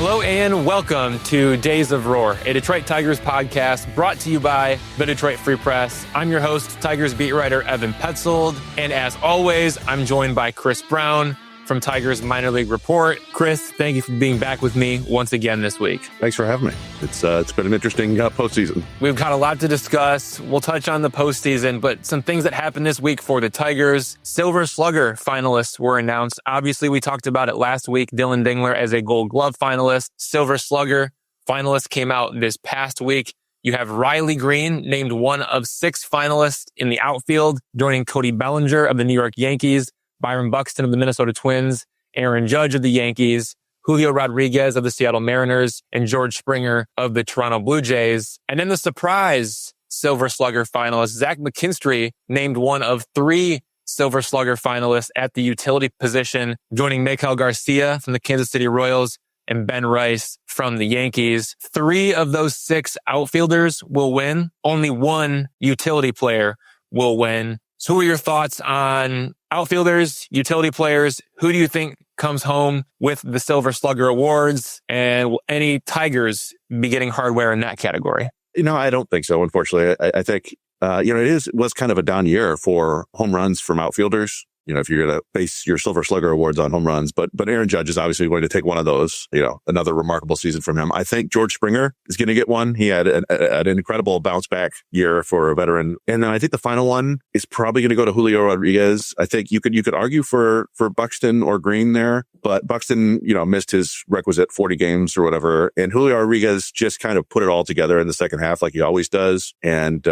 Hello and welcome to Days of Roar, a Detroit Tigers podcast brought to you by the Detroit Free Press. I'm your host, Tigers beat writer Evan Petzold, and as always, I'm joined by Chris Brown from Tigers Minor League Report. Chris, thank you for being back with me once again this week. Thanks for having me. It's been an interesting postseason. We've got a lot to discuss. We'll touch on the postseason, but some things that happened this week for the Tigers. Silver Slugger finalists were announced. Obviously, we talked about it last week. Dingler as a Gold Glove finalist. Silver Slugger finalists came out this past week. You have Riley Greene named one of 6 finalists in the outfield, joining Cody Bellinger of the New York Yankees, Byron Buxton of the Minnesota Twins, Aaron Judge of the Yankees, Julio Rodriguez of the Seattle Mariners, and George Springer of the Toronto Blue Jays. And then the surprise Silver Slugger finalist, Zach McKinstry, named one of 3 Silver Slugger finalists at the utility position, joining Maikel Garcia from the Kansas City Royals and Ben Rice from the Yankees. 3 of those 6 outfielders will win. Only 1 utility player will win. So who are your thoughts on outfielders, utility players? Who do you think comes home with the Silver Slugger awards? And will any Tigers be getting hardware in that category? I don't think so, unfortunately. I think, it was kind of a down year for home runs from outfielders. If you're going to base your Silver Slugger awards on home runs, but Aaron Judge is obviously going to take one of those, another remarkable season from him. I think George Springer is going to get one. He had an incredible bounce back year for a veteran. And then I think the final one is probably going to go to Julio Rodriguez. I think you could argue for Buxton or Greene there, but Buxton, missed his requisite 40 games or whatever. And Julio Rodriguez just kind of put it all together in the second half like he always does. And,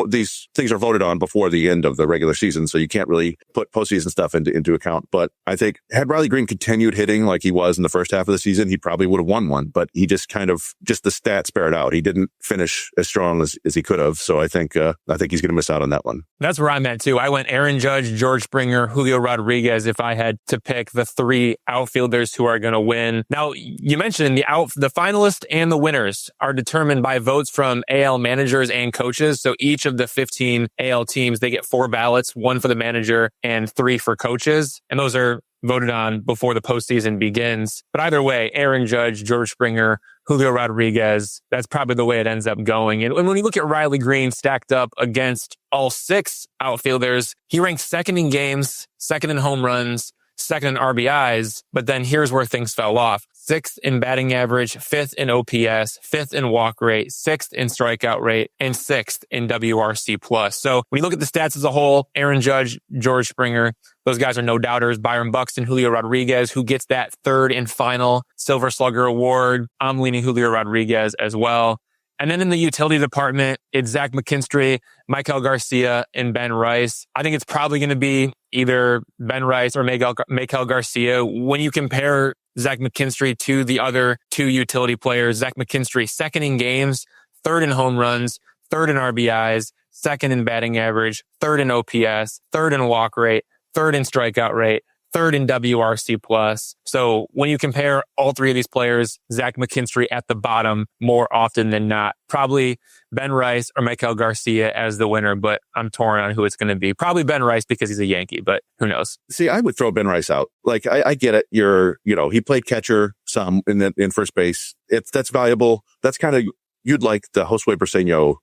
these things are voted on before the end of the regular season, so you can't really put postseason stuff into account. But I think had Riley Greene continued hitting like he was in the first half of the season, he probably would have won one. But he just the stats bear it out. He didn't finish as strong as he could have. So I think he's going to miss out on that one. That's where I'm at too. I went Aaron Judge, George Springer, Julio Rodriguez if I had to pick the 3 outfielders who are going to win. Now, you mentioned the finalists and the winners are determined by votes from AL managers and coaches. So each of the 15 AL teams, they get 4 ballots, 1 for the manager and 3 for coaches. And those are voted on before the postseason begins. But either way, Aaron Judge, George Springer, Julio Rodriguez, that's probably the way it ends up going. And when you look at Riley Greene stacked up against all 6 outfielders, he ranks 2nd in games, 2nd in home runs, 2nd in RBIs. But then here's where things fell off. 6th in batting average, 5th in OPS, 5th in walk rate, 6th in strikeout rate, and 6th in WRC+. So when you look at the stats as a whole, Aaron Judge, George Springer, those guys are no doubters. Byron Buxton, Julio Rodriguez, who gets that 3rd and final Silver Slugger award. I'm leaning Julio Rodriguez as well. And then in the utility department, it's Zach McKinstry, Maikel Garcia, and Ben Rice. I think it's probably going to be either Ben Rice or Maikel Garcia. When you compare Zach McKinstry to the other 2 utility players, Zach McKinstry 2nd in games, 3rd in home runs, 3rd in RBIs, 2nd in batting average, 3rd in OPS, 3rd in walk rate, 3rd in strikeout rate, 3rd in WRC+. So when you compare all 3 of these players, Zach McKinstry at the bottom more often than not. Probably Ben Rice or Maikel Garcia as the winner, but I'm torn on who it's going to be. Probably Ben Rice because he's a Yankee, but who knows? See, I would throw Ben Rice out. Like, I get it. He played catcher some in first base. That's valuable. That's kind of, you'd like the Josue Briseño,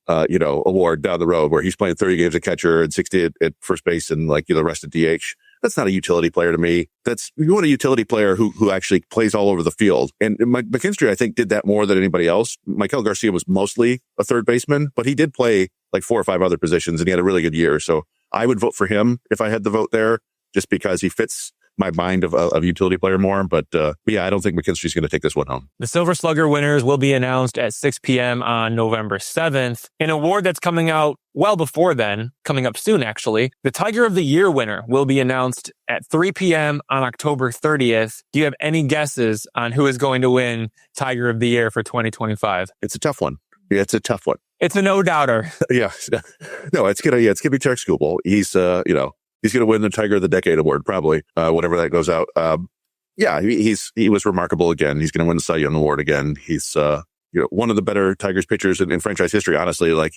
award down the road where he's playing 30 games at catcher and 60 at first base and the rest at DH. That's not a utility player to me. You want a utility player who actually plays all over the field. And McKinstry, I think, did that more than anybody else. Maikel Garcia was mostly a third baseman, but he did play like 4 or 5 other positions and he had a really good year. So I would vote for him if I had the vote there, just because he fits my mind of utility player more. But I don't think McKinstry's going to take this one home. The Silver Slugger winners will be announced at 6 p.m. on November 7th. An award that's coming out well before then, coming up soon actually. The Tiger of the Year winner will be announced at 3 p.m. on October 30th. Do you have any guesses on who is going to win Tiger of the Year for 2025? It's a tough one. Yeah, it's a tough one. It's a no-doubter. Yeah. No, it's gonna be Tarik Skubal. He's he's gonna win the Tiger of the Decade award, probably, whenever that goes out. He was remarkable again. He's gonna win the Cy Young award again. He's one of the better Tigers pitchers in franchise history, honestly. Like,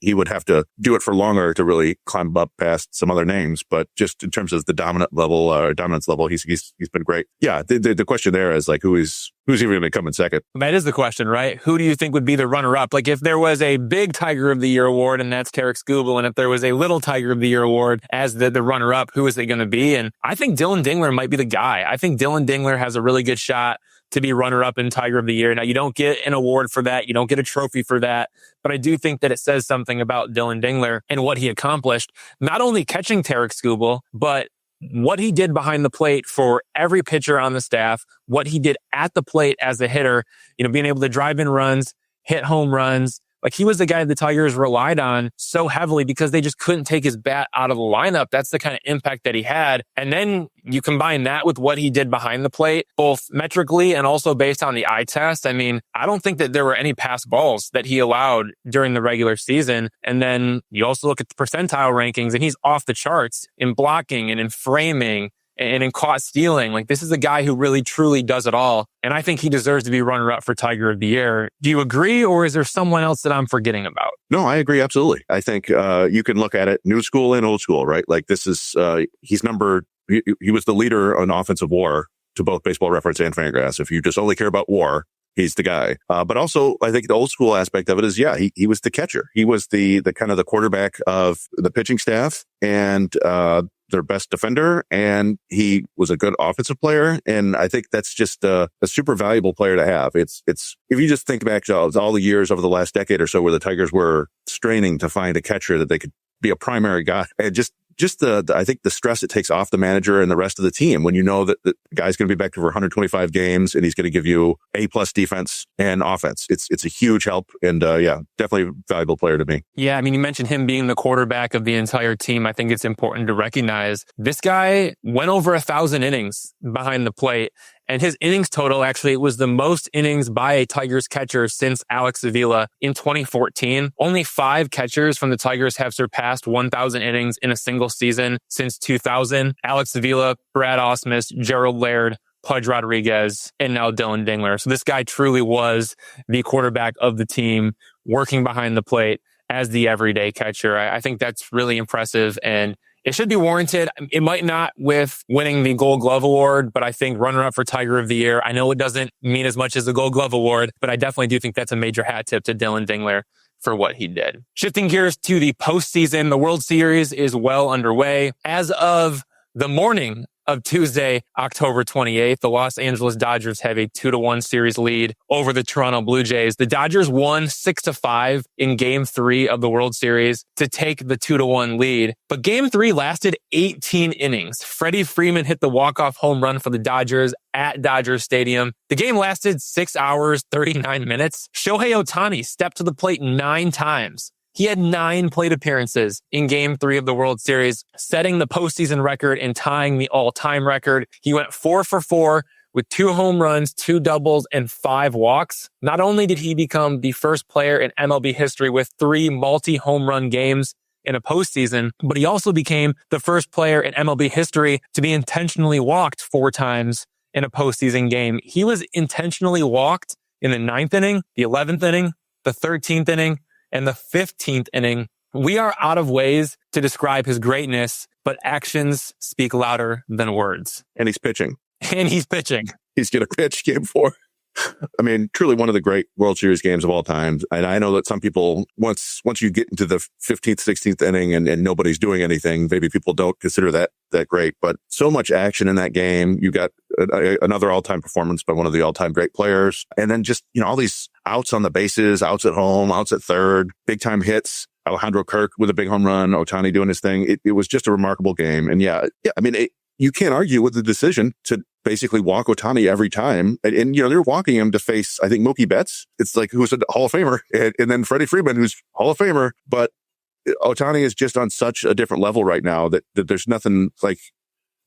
he would have to do it for longer to really climb up past some other names. But just in terms of the dominance level, he's been great. Yeah. The question there is like, who's even going to come in second? That is the question, right? Who do you think would be the runner-up? Like if there was a big Tiger of the Year award, and that's Tarik Skubal, and if there was a little Tiger of the Year award as the runner-up, who is it going to be? And I think Dillon Dingler might be the guy. I think Dillon Dingler has a really good shot to be runner-up in Tiger of the Year. Now, you don't get an award for that. You don't get a trophy for that. But I do think that it says something about Dillon Dingler and what he accomplished, not only catching Tarik Skubal, but what he did behind the plate for every pitcher on the staff, what he did at the plate as a hitter, being able to drive in runs, hit home runs. Like he was the guy the Tigers relied on so heavily because they just couldn't take his bat out of the lineup. That's the kind of impact that he had. And then you combine that with what he did behind the plate, both metrically and also based on the eye test. I mean, I don't think that there were any passed balls that he allowed during the regular season. And then you also look at the percentile rankings and he's off the charts in blocking and in framing and in caught stealing. Like this is a guy who really truly does it all. And I think he deserves to be runner-up for Tiger of the Year. Do you agree, or is there someone else that I'm forgetting about? No, I agree. Absolutely. I think you can look at it new school and old school, right? Like this is, he was the leader on offensive WAR to both Baseball Reference and Fangraphs. If you just only care about WAR, he's the guy. But also, I think the old school aspect of it is, he was the catcher. He was the kind of the quarterback of the pitching staff and their best defender. And he was a good offensive player. And I think that's just a super valuable player to have. It's if you just think back to all the years over the last decade or so where the Tigers were straining to find a catcher that they could be a primary guy, and just I think the stress it takes off the manager and the rest of the team when you know that the guy's going to be back for 125 games and he's going to give you A+ defense and offense. It's a huge help and definitely a valuable player to me. Yeah, I mean, you mentioned him being the quarterback of the entire team. I think it's important to recognize this guy went over 1,000 innings behind the plate. And his innings total, actually, it was the most innings by a Tigers catcher since Alex Avila in 2014. Only 5 catchers from the Tigers have surpassed 1,000 innings in a single season since 2000. Alex Avila, Brad Ausmus, Gerald Laird, Pudge Rodriguez, and now Dillon Dingler. So this guy truly was the quarterback of the team, working behind the plate as the everyday catcher. I think that's really impressive, and it should be warranted. It might not with winning the Gold Glove Award, but I think runner-up for Tiger of the Year. I know it doesn't mean as much as the Gold Glove Award, but I definitely do think that's a major hat tip to Dillon Dingler for what he did. Shifting gears to the postseason, the World Series is well underway. As of the morning of Tuesday, October 28th, the Los Angeles Dodgers have a 2-1 series lead over the Toronto Blue Jays. The Dodgers won 6-5 in Game 3 of the World Series to take the 2-1 lead. But Game 3 lasted 18 innings. Freddie Freeman hit the walk-off home run for the Dodgers at Dodger Stadium. The game lasted 6 hours, 39 minutes. Shohei Ohtani stepped to the plate 9 times. He had 9 plate appearances in Game 3 of the World Series, setting the postseason record and tying the all-time record. He went 4 for 4 with 2 home runs, 2 doubles, and 5 walks. Not only did he become the first player in MLB history with 3 multi-home run games in a postseason, but he also became the first player in MLB history to be intentionally walked 4 times in a postseason game. He was intentionally walked in the 9th inning, the 11th inning, the 13th inning, and the 15th inning. We are out of ways to describe his greatness, but actions speak louder than words. And he's pitching. He's going to pitch Game 4. I mean, truly one of the great World Series games of all time. And I know that some people, once you get into the 15th, 16th inning and nobody's doing anything, maybe people don't consider that great. But so much action in that game. You got another all-time performance by one of the all-time great players. And then just, all these outs on the bases, outs at home, outs at third, big-time hits. Alejandro Kirk with a big home run, Ohtani doing his thing. It was just a remarkable game. And I mean, you can't argue with the decision to basically walk Ohtani every time. And they're walking him to face, I think, Mookie Betts. It's like, who's a Hall of Famer. And then Freddie Freeman, who's Hall of Famer. But Ohtani is just on such a different level right now that there's nothing like,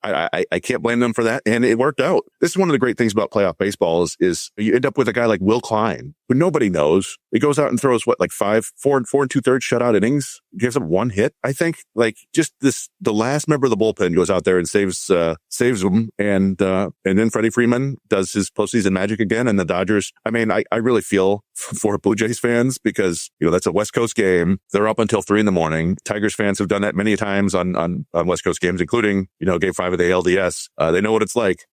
I can't blame them for that. And it worked out. this is one of the great things about playoff baseball is you end up with a guy like Will Klein, who nobody knows. He goes out and throws like 4 and 2/3 shutout innings, gives up 1 hit. I think like just the last member of the bullpen goes out there and saves them. And then Freddie Freeman does his postseason magic again. And the Dodgers, I mean, I really feel for Blue Jays fans because, that's a West Coast game. They're up until 3 a.m. Tigers fans have done that many times on West Coast games, including, game 5 of the ALDS. They know what it's like.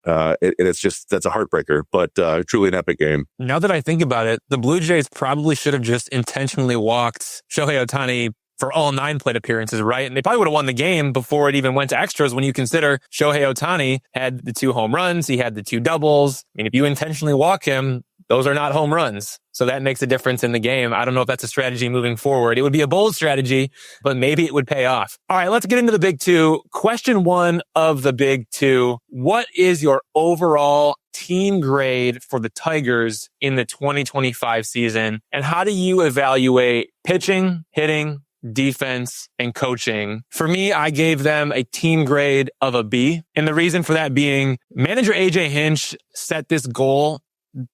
It's just, that's a heartbreaker, but truly an epic game. Now that I think about it, the Blue Jays probably should have just intentionally walked Shohei Ohtani for all 9 plate appearances, right? And they probably would have won the game before it even went to extras when you consider Shohei Ohtani had the 2 home runs, he had the 2 doubles. I mean, if you intentionally walk him, those are not home runs. So that makes a difference in the game. I don't know if that's a strategy moving forward. It would be a bold strategy, but maybe it would pay off. All right, let's get into the big 2. Question 1 of the big 2. What is your overall team grade for the Tigers in the 2025 season? And how do you evaluate pitching, hitting, defense, and coaching? For me, I gave them a team grade of a B. And the reason for that being manager AJ Hinch set this goal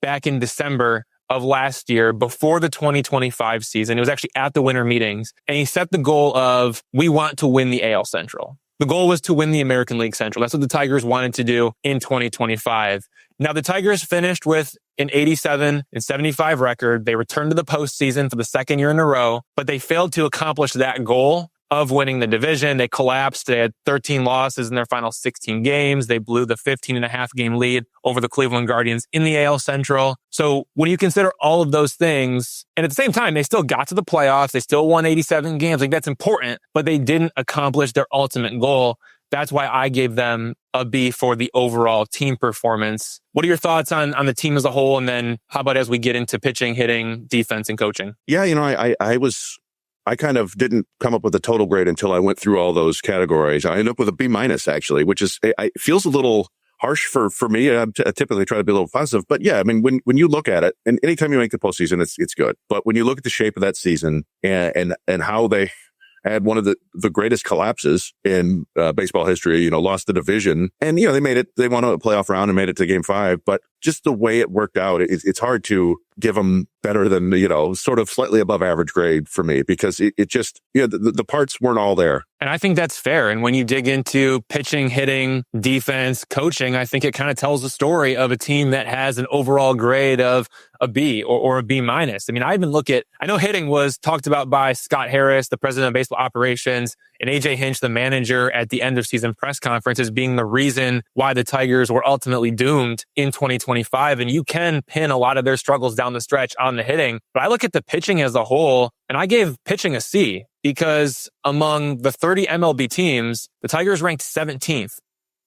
back in December of last year before the 2025 season. It was actually at the winter meetings. And he set the goal of, we want to win the AL Central. The goal was to win the American League Central. That's what the Tigers wanted to do in 2025. Now, the Tigers finished with an 87-75 record. They returned to the postseason for the second year in a row, but they failed to accomplish that goal of winning the division. They collapsed. They had 13 losses in their final 16 games. They blew the 15.5 game lead over the Cleveland Guardians in the AL Central. So when you consider all of those things, and at the same time, they still got to the playoffs. They still won 87 games. Like, that's important, but they didn't accomplish their ultimate goal. That's why I gave them a B for the overall team performance. What are your thoughts on the team as a whole? And then how about as we get into pitching, hitting, defense, and coaching? Yeah, I kind of didn't come up with a total grade until I went through all those categories. I ended up with a B- actually, which is, it feels a little harsh for me. I typically try to be a little positive, but yeah, I mean, when you look at it, and anytime you make the postseason, it's good. But when you look at the shape of that season and how they had one of the greatest collapses in baseball history, lost the division, and they won a playoff round and made it to game 5, but just the way it worked out, it's hard to give them better than, sort of slightly above average grade for me, because it just, the parts weren't all there. And I think that's fair. And when you dig into pitching, hitting, defense, coaching, I think it kind of tells the story of a team that has an overall grade of a B or a B-. I mean, I know hitting was talked about by Scott Harris, the president of baseball operations, and AJ Hinch, the manager, at the end of season press conference as being the reason why the Tigers were ultimately doomed in 2025. And you can pin a lot of their struggles down the stretch on the hitting. But I look at the pitching as a whole, and I gave pitching a C because among the 30 MLB teams, the Tigers ranked 17th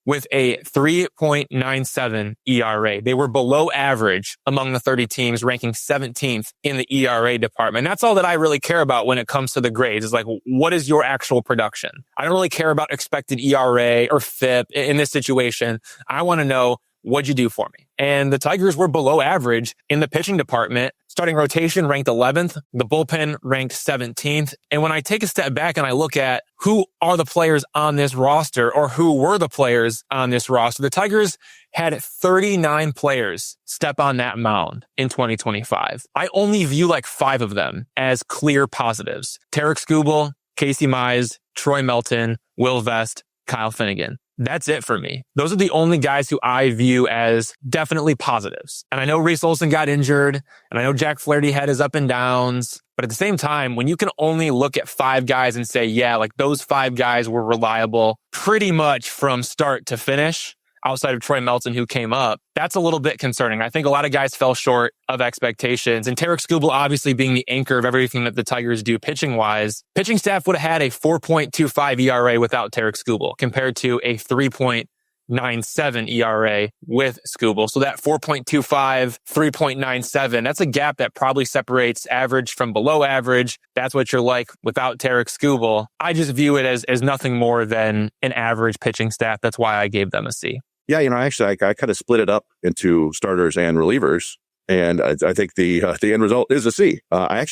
with a 3.97 ERA. They were below average among the 30 teams, ranking 17th in the ERA department. That's all that I really care about when it comes to the grades, is like, what is your actual production? I don't really care about expected ERA or FIP in this situation. I want to know, what'd you do for me? And the Tigers were below average in the pitching department. Starting rotation ranked 11th. The bullpen ranked 17th. And when I take a step back and I look at who are the players on this roster, or who were the players on this roster, the Tigers had 39 players step on that mound in 2025. I only view like 5 of them as clear positives: Tarik Skubal, Casey Mize, Troy Melton, Will Vest, Kyle Finnegan. That's it for me. Those are the only guys who I view as definitely positives. And I know Reese Olson got injured, and I know Jack Flaherty had his up and downs. But at the same time, when you can only look at 5 guys and say, yeah, like those 5 guys were reliable pretty much from start to finish, outside of Troy Melton, who came up, that's a little bit concerning. I think a lot of guys fell short of expectations. And Tarik Skubal obviously being the anchor of everything that the Tigers do pitching-wise, pitching staff would have had a 4.25 ERA without Tarik Skubal compared to a 3.97 ERA with Skubal. So that 4.25, 3.97, that's a gap that probably separates average from below average. That's what you're like without Tarik Skubal. I just view it as nothing more than an average pitching staff. That's why I gave them a C. Yeah, actually, I kind of split it up into starters and relievers. And I think the end result is a C. I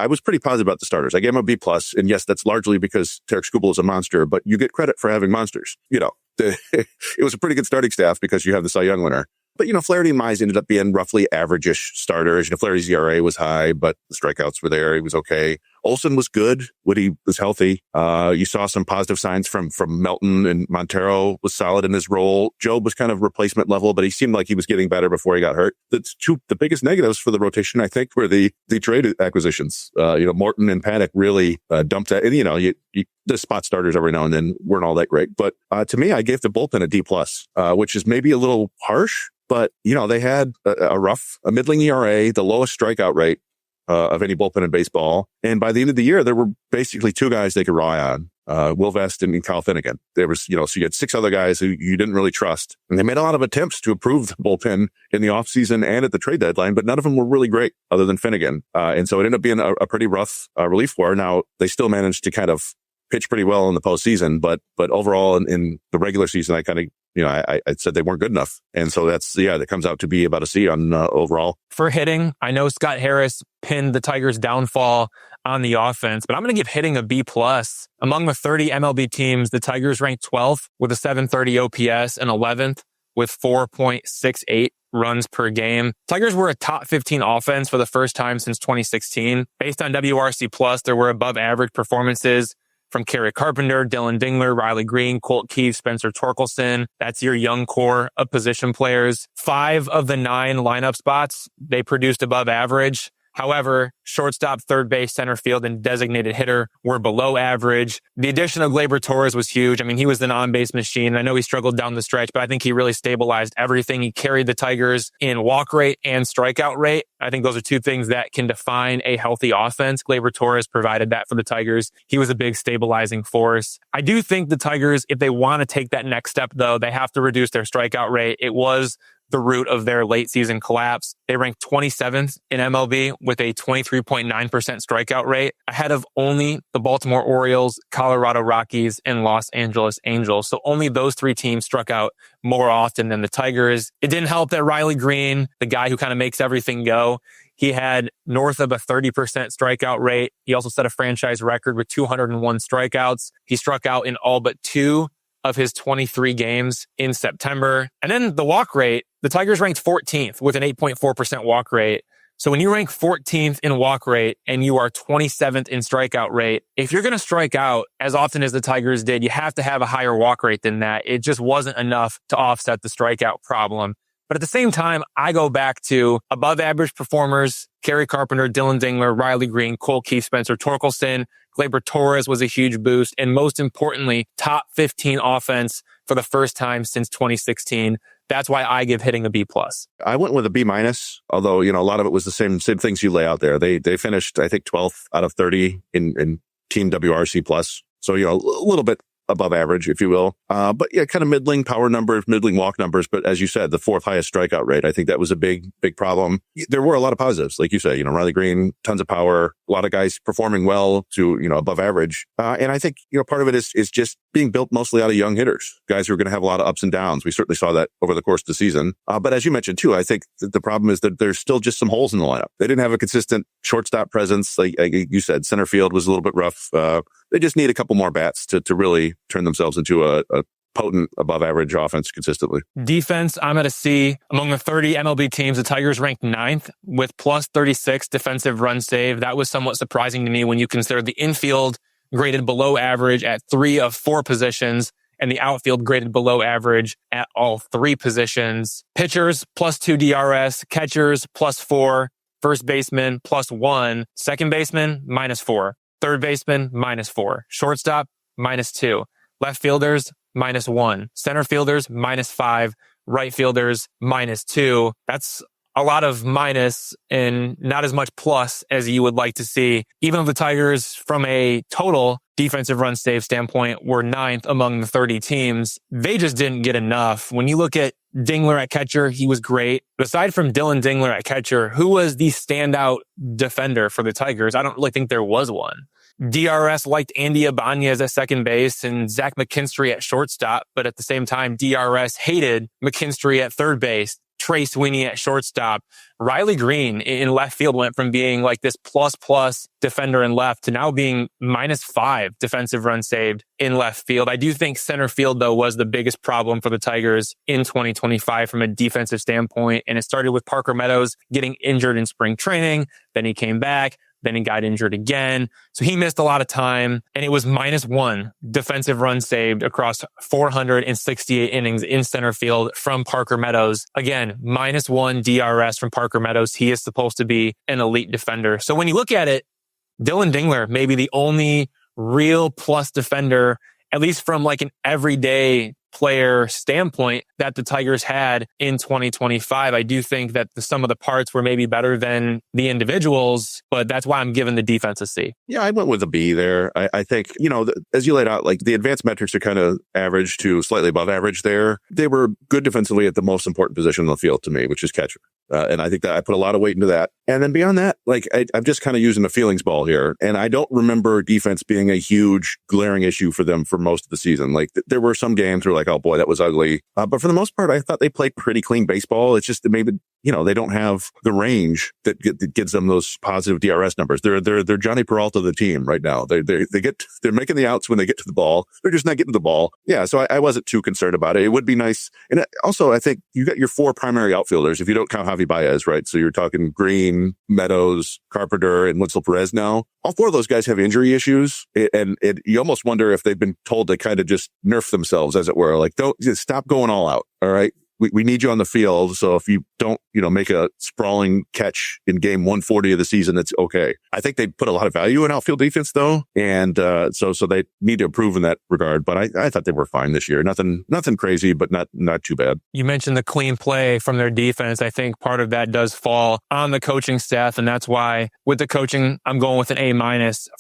was pretty positive about the starters. I gave them a B+. And yes, that's largely because Tarik Skubal is a monster, but you get credit for having monsters. It was a pretty good starting staff because you have the Cy Young winner. But, Flaherty and Mize ended up being roughly average-ish starters. Flaherty's ERA was high, but the strikeouts were there. He was okay. Olsen was good when he was healthy. You saw some positive signs from Melton, and Montero was solid in his role. Job was kind of replacement level, but he seemed like he was getting better before he got hurt. The biggest negatives for the rotation, I think, were the trade acquisitions. Morton and Paddock really dumped that. And, the spot starters every now and then weren't all that great. But to me, I gave the bullpen a D+, which is maybe a little harsh. But, they had a middling ERA, the lowest strikeout rate of any bullpen in baseball. And by the end of the year, there were basically two guys they could rely on, Will Vest and Kyle Finnegan. There was, so you had six other guys who you didn't really trust. And they made a lot of attempts to improve the bullpen in the offseason and at the trade deadline, but none of them were really great other than Finnegan. And so it ended up being a pretty rough relief war. Now, they still managed to kind of pitch pretty well in the postseason, but overall in the regular season, I kind of, I said they weren't good enough. And so that comes out to be about a C on overall. For hitting, I know Scott Harris pinned the Tigers' downfall on the offense, but I'm going to give hitting a B+. Among the 30 MLB teams, the Tigers ranked 12th with a 730 OPS and 11th with 4.68 runs per game. Tigers were a top 15 offense for the first time since 2016. Based on WRC+, there were above average performances from Kerry Carpenter, Dillon Dingler, Riley Greene, Colt Keith, Spencer Torkelson. That's your young core of position players. 5 of the 9 lineup spots, they produced above average. However, shortstop, third base, center field, and designated hitter were below average. The addition of Gleyber Torres was huge. I mean, he was an on-base machine. I know he struggled down the stretch, but I think he really stabilized everything. He carried the Tigers in walk rate and strikeout rate. I think those are two things that can define a healthy offense. Gleyber Torres provided that for the Tigers. He was a big stabilizing force. I do think the Tigers, if they want to take that next step, though, they have to reduce their strikeout rate. It was the root of their late season collapse. They ranked 27th in MLB with a 23.9% strikeout rate, ahead of only the Baltimore Orioles, Colorado Rockies, and Los Angeles Angels. So only those 3 teams struck out more often than the Tigers. It didn't help that Riley Greene, the guy who kind of makes everything go, he had north of a 30% strikeout rate. He also set a franchise record with 201 strikeouts. He struck out in all but 2 of his 23 games in September. And then the walk rate, the Tigers ranked 14th with an 8.4% walk rate. So when you rank 14th in walk rate and you are 27th in strikeout rate, if you're going to strike out as often as the Tigers did, you have to have a higher walk rate than that. It just wasn't enough to offset the strikeout problem. But at the same time, I go back to above average performers, Kerry Carpenter, Dillon Dingler, Riley Greene, Colt Keith, Spencer Torkelson, Gleyber Torres was a huge boost. And most importantly, top 15 offense for the first time since 2016. That's why I give hitting a B+. I went with a B-, although, a lot of it was the same things you lay out there. They finished, I think, 12th out of 30 in team WRC+. So, a little bit above average, if you will. But yeah, kind of middling power numbers, middling walk numbers. But as you said, the 4th highest strikeout rate, I think that was a big problem. There were a lot of positives. Like you say, Riley Greene, tons of power, a lot of guys performing well to, above average. And I think, part of it is just being built mostly out of young hitters, guys who are going to have a lot of ups and downs. We certainly saw that over the course of the season. But as you mentioned too, I think that the problem is that there's still just some holes in the lineup. They didn't have a consistent shortstop presence. Like you said, center field was a little bit rough. They just need a couple more bats to really turn themselves into a potent above average offense consistently. Defense, I'm at a C. Among the 30 MLB teams, the Tigers ranked 9th with plus 36 defensive run save. That was somewhat surprising to me when you consider the infield graded below average at 3 of 4 positions and the outfield graded below average at all 3 positions. Pitchers, plus 2 DRS. Catchers, plus 4. First baseman, plus 1. Second baseman, minus 4. Third baseman, minus 4. Shortstop, minus 2. Left fielders, minus 1. Center fielders, minus 5. Right fielders, minus 2. That's a lot of minus and not as much plus as you would like to see. Even though the Tigers, from a total defensive run save standpoint, were 9th among the 30 teams, they just didn't get enough. When you look at Dingler at catcher, he was great. But aside from Dillon Dingler at catcher, who was the standout defender for the Tigers? I don't really think there was one. DRS liked Andy Ibanez at second base and Zach McKinstry at shortstop, but at the same time, DRS hated McKinstry at third base. Trey Sweeney at shortstop. Riley Greene in left field went from being like this plus defender in left to now being -5 defensive runs saved in left field. I do think center field, though, was the biggest problem for the Tigers in 2025 from a defensive standpoint. And it started with Parker Meadows getting injured in spring training. Then he came back. Then he got injured again. So he missed a lot of time, and it was -1 defensive run saved across 468 innings in center field from Parker Meadows. Again, -1 DRS from Parker Meadows. He is supposed to be an elite defender. So when you look at it, Dillon Dingler may be the only real plus defender, at least from like an everyday player standpoint, that the Tigers had in 2025. I do think that the sum of the parts were maybe better than the individuals, but that's why I'm giving the defense a C. Yeah, I went with a B there. I think, as you laid out, like the advanced metrics are kind of average to slightly above average there. They were good defensively at the most important position on the field to me, which is catcher. And I think that I put a lot of weight into that. And then beyond that, like I'm just kind of using a feelings ball here. And I don't remember defense being a huge glaring issue for them for most of the season. Like there were some games where like, oh boy, that was ugly. But for the most part, I thought they played pretty clean baseball. It's just that maybe, they don't have the range that gives them those positive DRS numbers. They're Johnny Peralta of the team right now. They're making the outs when they get to the ball. They're just not getting the ball. Yeah. So I wasn't too concerned about it. It would be nice. And also I think you got your 4 primary outfielders, if you don't count Javi Baez, right? So you're talking Greene, Meadows, Carpenter, and Witzel Perez now. All 4 of those guys have injury issues. And you almost wonder if they've been told to kind of just nerf themselves, as it were. Like, don't just stop going all out. All right. We need you on the field. So if you don't, make a sprawling catch in game 140 of the season, it's okay. I think they put a lot of value in outfield defense though. And, so they need to improve in that regard. But I thought they were fine this year. Nothing crazy, but not too bad. You mentioned the clean play from their defense. I think part of that does fall on the coaching staff. And that's why with the coaching, I'm going with an A-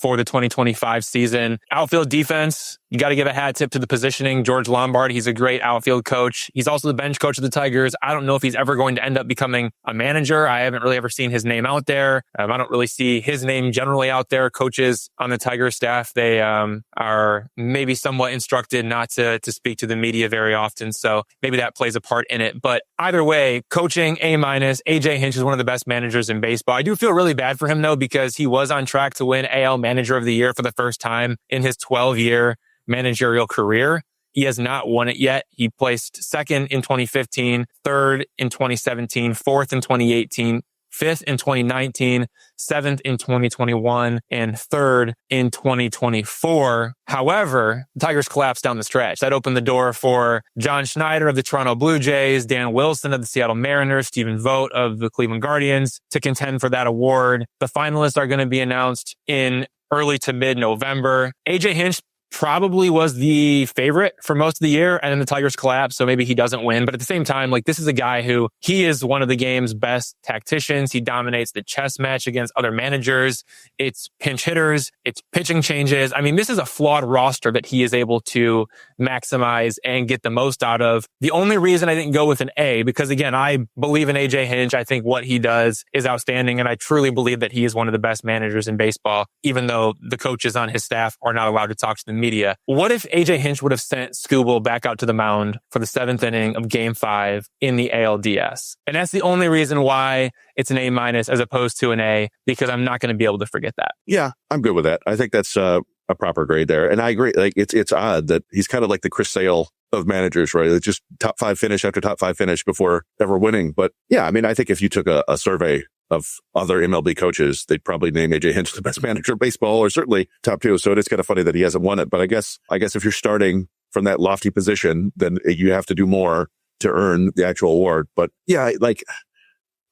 for the 2025 season. Outfield defense, you got to give a hat tip to the positioning. George Lombard, he's a great outfield coach. He's also the bench coach of the Tigers. I don't know if he's ever going to end up becoming a manager. I haven't really ever seen his name out there. I don't really see his name generally out there. Coaches on the Tigers staff, they are maybe somewhat instructed not to speak to the media very often. So maybe that plays a part in it. But either way, coaching A-. AJ Hinch is one of the best managers in baseball. I do feel really bad for him though, because he was on track to win AL Manager of the Year for the first time in his 12-year managerial career. He has not won it yet. He placed second in 2015, third in 2017, fourth in 2018, fifth in 2019, seventh in 2021, and third in 2024. However, the Tigers collapsed down the stretch. That opened the door for John Schneider of the Toronto Blue Jays, Dan Wilson of the Seattle Mariners, Stephen Vogt of the Cleveland Guardians to contend for that award. The finalists are going to be announced in early to mid-November. AJ Hinch probably was the favorite for most of the year, and then the Tigers collapsed, so maybe he doesn't win. But at the same time, like, this is a guy who, he is one of the game's best tacticians. He dominates the chess match against other managers. It's pinch hitters. It's pitching changes. I mean, this is a flawed roster that he is able to maximize and get the most out of. The only reason I didn't go with an A, because again, I believe in AJ Hinch. I think what he does is outstanding, and I truly believe that he is one of the best managers in baseball, even though the coaches on his staff are not allowed to talk to the media. What if AJ Hinch would have sent Skubal back out to the mound for the 7th inning of Game 5 in the ALDS? And that's the only reason why it's an A- as opposed to an A, because I'm not going to be able to forget that. Yeah, I'm good with that. I think that's a proper grade there. And I agree. Like, it's odd that he's kind of like the Chris Sale of managers, right? It's just top 5 finish after top 5 finish before ever winning. But yeah, I mean, I think if you took a survey of other MLB coaches, they'd probably name AJ Hinch the best manager of baseball, or certainly top 2. So it is kind of funny that he hasn't won it. But I guess if you're starting from that lofty position, then you have to do more to earn the actual award. But yeah, like,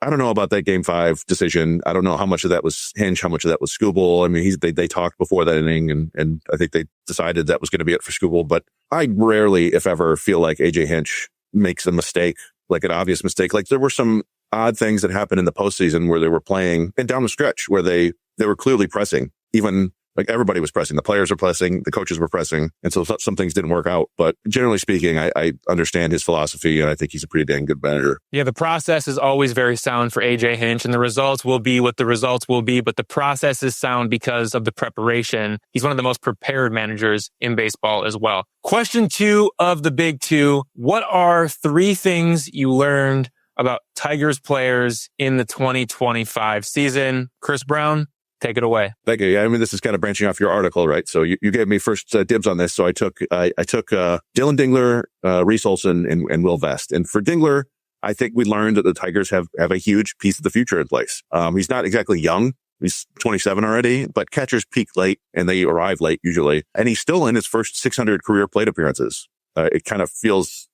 I don't know about that Game 5 decision. I don't know how much of that was Hinch, how much of that was Skubal. I mean, they talked before that inning, and I think they decided that was going to be it for Skubal. But I rarely, if ever, feel like AJ Hinch makes a mistake, like an obvious mistake. Like, there were some odd things that happened in the postseason where they were playing, and down the stretch where they were clearly pressing. Even like everybody was pressing. The players were pressing, the coaches were pressing. And so some things didn't work out. But generally speaking, I understand his philosophy, and I think he's a pretty dang good manager. Yeah, the process is always very sound for AJ Hinch, and the results will be what the results will be. But the process is sound because of the preparation. He's one of the most prepared managers in baseball as well. Question 2 of the big 2. What are 3 things you learned about Tigers players in the 2025 season. Chris Brown, take it away. Thank you. Yeah, I mean, this is kind of branching off your article, right? So you gave me first dibs on this. So I took Dillon, Dingler, Reese Olson, and Will Vest. And for Dingler, I think we learned that the Tigers have a huge piece of the future in place. He's not exactly young. He's 27 already, but catchers peak late and they arrive late usually. And he's still in his first 600 career plate appearances. It kind of feels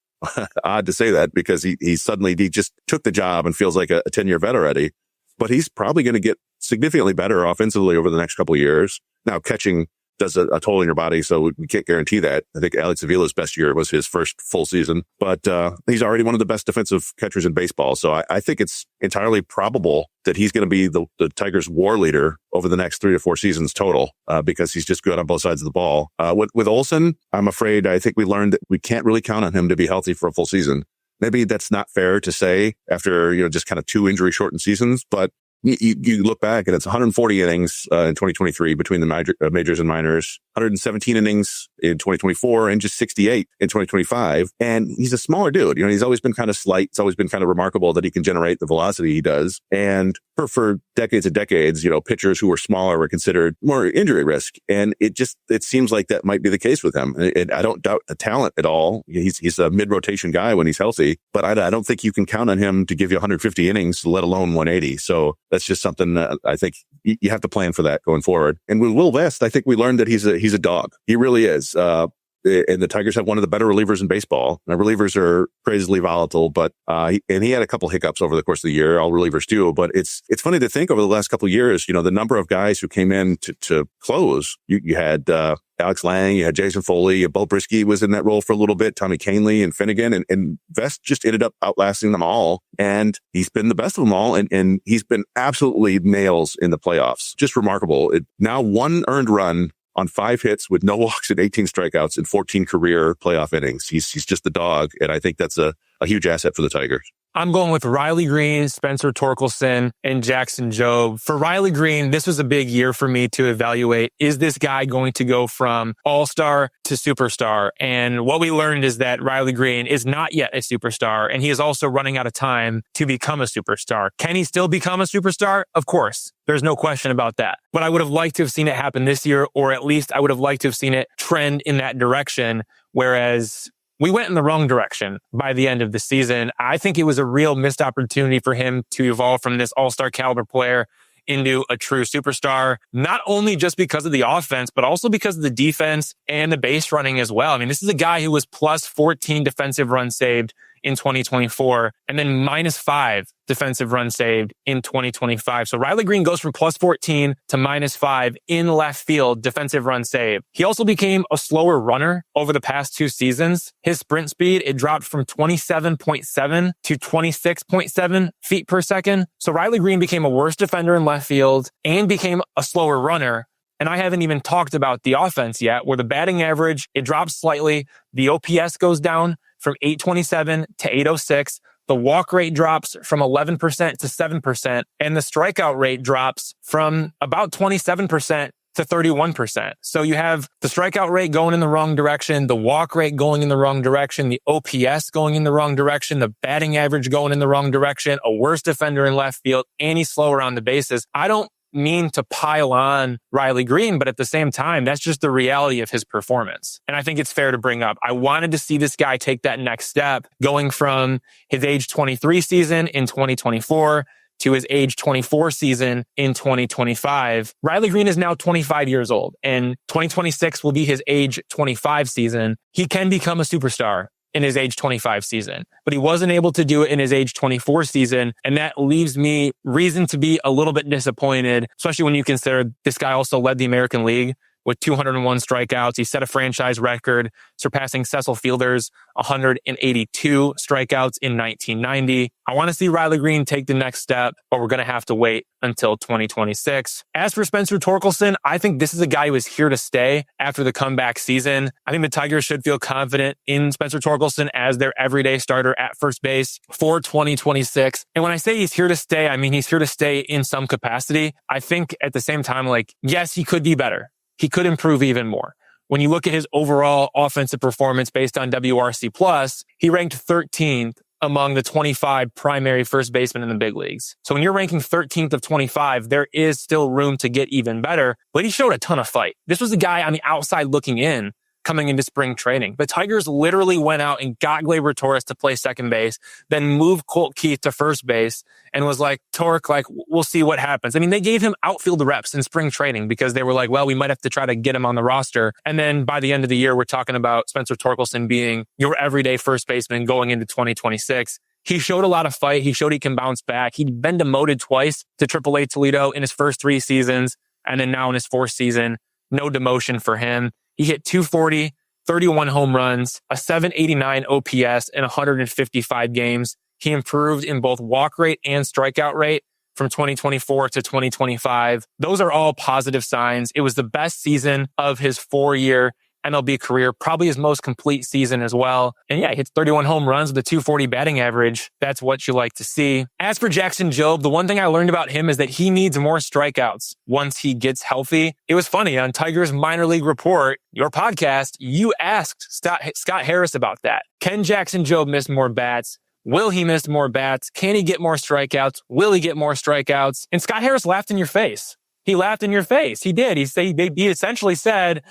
odd to say that because he just took the job and feels like a 10-year vet already. But he's probably going to get significantly better offensively over the next couple of years. Now, catching does a toll in your body, so we can't guarantee that. I think Alex Avila's best year was his first full season, but he's already one of the best defensive catchers in baseball. So I think it's entirely probable that he's going to be the Tigers' WAR leader over the next 3 to 4 seasons total, because he's just good on both sides of the ball. With Olson, I think we learned that we can't really count on him to be healthy for a full season. Maybe that's not fair to say after, just kind of 2 injury shortened seasons, but you look back and it's 140 innings in 2023 between the majors and minors, 117 innings in 2024, and just 68 in 2025. And he's a smaller dude. He's always been kind of slight. It's always been kind of remarkable that he can generate the velocity he does. And for decades and decades, pitchers who were smaller were considered more injury risk. And it seems like that might be the case with him. And I don't doubt the talent at all. He's a mid-rotation guy when he's healthy, but I don't think you can count on him to give you 150 innings, let alone 180. So that's just something that I think you have to plan for that going forward. And with Will Vest, I think we learned that he's a dog. He really is. And the Tigers have one of the better relievers in baseball. Now, relievers are crazily volatile, but he had a couple hiccups over the course of the year. All relievers do, but it's funny to think over the last couple of years. The number of guys who came in to close. You had Alex Lang, you had Jason Foley, Bo Brisky was in that role for a little bit. Tommy Kahnle and Finnegan, and Vest just ended up outlasting them all. And he's been the best of them all, and he's been absolutely nails in the playoffs. Just remarkable. Now 1 earned run on 5 hits with no walks and 18 strikeouts in 14 career playoff innings. He's just the dog, and I think that's a huge asset for the Tigers. I'm going with Riley Greene, Spencer Torkelson, and Jackson Jobe. For Riley Greene, this was a big year for me to evaluate. Is this guy going to go from all-star to superstar? And what we learned is that Riley Greene is not yet a superstar, and he is also running out of time to become a superstar. Can he still become a superstar? Of course. There's no question about that. But I would have liked to have seen it happen this year, or at least I would have liked to have seen it trend in that direction, whereas we went in the wrong direction by the end of the season. I think it was a real missed opportunity for him to evolve from this all-star caliber player into a true superstar, not only just because of the offense, but also because of the defense and the base running as well. I mean, this is a guy who was plus 14 defensive runs saved in 2024, and then minus 5 defensive runs saved in 2025. So Riley Greene goes from plus 14 to minus 5 in left field defensive run saved. He also became a slower runner over the past 2 seasons. His sprint speed, it dropped from 27.7 to 26.7 feet per second. So Riley Greene became a worse defender in left field and became a slower runner. And I haven't even talked about the offense yet, where the batting average, it drops slightly. The OPS goes down from 827 to 806. The walk rate drops from 11% to 7%. And the strikeout rate drops from about 27% to 31%. So you have the strikeout rate going in the wrong direction, the walk rate going in the wrong direction, the OPS going in the wrong direction, the batting average going in the wrong direction, a worse defender in left field, and he's slower on the bases. I don't mean to pile on Riley Greene, but at the same time, that's just the reality of his performance. And I think it's fair to bring up. I wanted to see this guy take that next step, going from his age 23 season in 2024 to his age 24 season in 2025. Riley Greene is now 25 years old, and 2026 will be his age 25 season. He can become a superstar in his age 25 season, but he wasn't able to do it in his age 24 season. And that leaves me reason to be a little bit disappointed, especially when you consider this guy also led the American League with 201 strikeouts. He set a franchise record, surpassing Cecil Fielder's 182 strikeouts in 1990. I want to see Riley Greene take the next step, but we're going to have to wait until 2026. As for Spencer Torkelson, I think this is a guy who is here to stay after the comeback season. I think the Tigers should feel confident in Spencer Torkelson as their everyday starter at first base for 2026. And when I say he's here to stay, I mean he's here to stay in some capacity. I think at the same time, yes, he could be better. He could improve even more. When you look at his overall offensive performance based on WRC+, he ranked 13th among the 25 primary first basemen in the big leagues. So when you're ranking 13th of 25, there is still room to get even better, but he showed a ton of fight. This was a guy on the outside looking in coming into spring training. The Tigers literally went out and got Gleyber Torres to play second base, then moved Colt Keith to first base and was like, Torque, like, we'll see what happens. I mean, they gave him outfield reps in spring training because they were like, well, we might have to try to get him on the roster. And then by the end of the year, we're talking about Spencer Torkelson being your everyday first baseman going into 2026. He showed a lot of fight. He showed he can bounce back. He'd been demoted twice to AAA Toledo in his first 3 seasons. And then now in his 4th season, no demotion for him. He hit 240, 31 home runs, a 789 OPS in 155 games. He improved in both walk rate and strikeout rate from 2024 to 2025. Those are all positive signs. It was the best season of his 4-year MLB career, probably his most complete season as well. And yeah, he hits 31 home runs with a 240 batting average. That's what you like to see. As for Jackson Jobe, the one thing I learned about him is that he needs more strikeouts once he gets healthy. It was funny on Tigers Minor League Report, your podcast, you asked Scott Harris about that. Can Jackson Jobe miss more bats? Will he miss more bats? Can he get more strikeouts? Will he get more strikeouts? And Scott Harris laughed in your face. He laughed in your face. He did. He essentially said,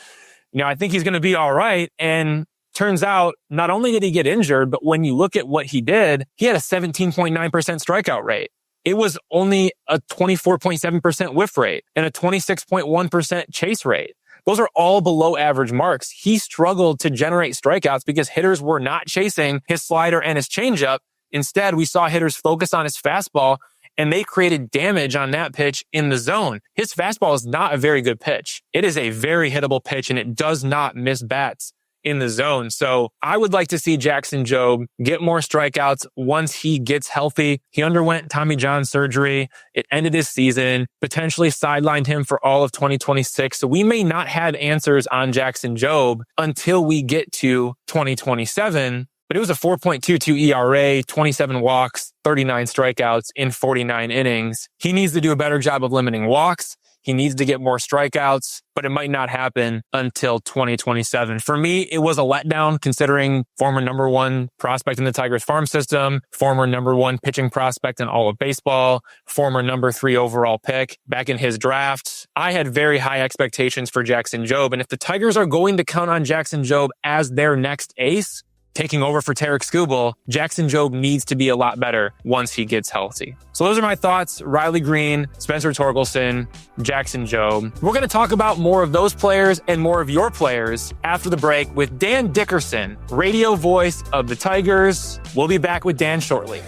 I think he's going to be all right. And turns out, not only did he get injured, but when you look at what he did, he had a 17.9% strikeout rate. It was only a 24.7% whiff rate and a 26.1% chase rate. Those are all below average marks. He struggled to generate strikeouts because hitters were not chasing his slider and his changeup. Instead, we saw hitters focus on his fastball, and they created damage on that pitch in the zone. His fastball is not a very good pitch. It is a very hittable pitch, and it does not miss bats in the zone. So I would like to see Jackson Jobe get more strikeouts once he gets healthy. He underwent Tommy John surgery. It ended his season, potentially sidelined him for all of 2026. So we may not have answers on Jackson Jobe until we get to 2027. But it was a 4.22 ERA, 27 walks, 39 strikeouts in 49 innings. He needs to do a better job of limiting walks. He needs to get more strikeouts, but it might not happen until 2027. For me, it was a letdown considering former number 1 prospect in the Tigers farm system, former number 1 pitching prospect in all of baseball, former number 3 overall pick back in his draft. I had very high expectations for Jackson Jobe. And if the Tigers are going to count on Jackson Jobe as their next ace, taking over for Tarik Skubal, Jackson Jobe needs to be a lot better once he gets healthy. So those are my thoughts. Riley Greene, Spencer Torkelson, Jackson Jobe. We're going to talk about more of those players and more of your players after the break with Dan Dickerson, radio voice of the Tigers. We'll be back with Dan shortly.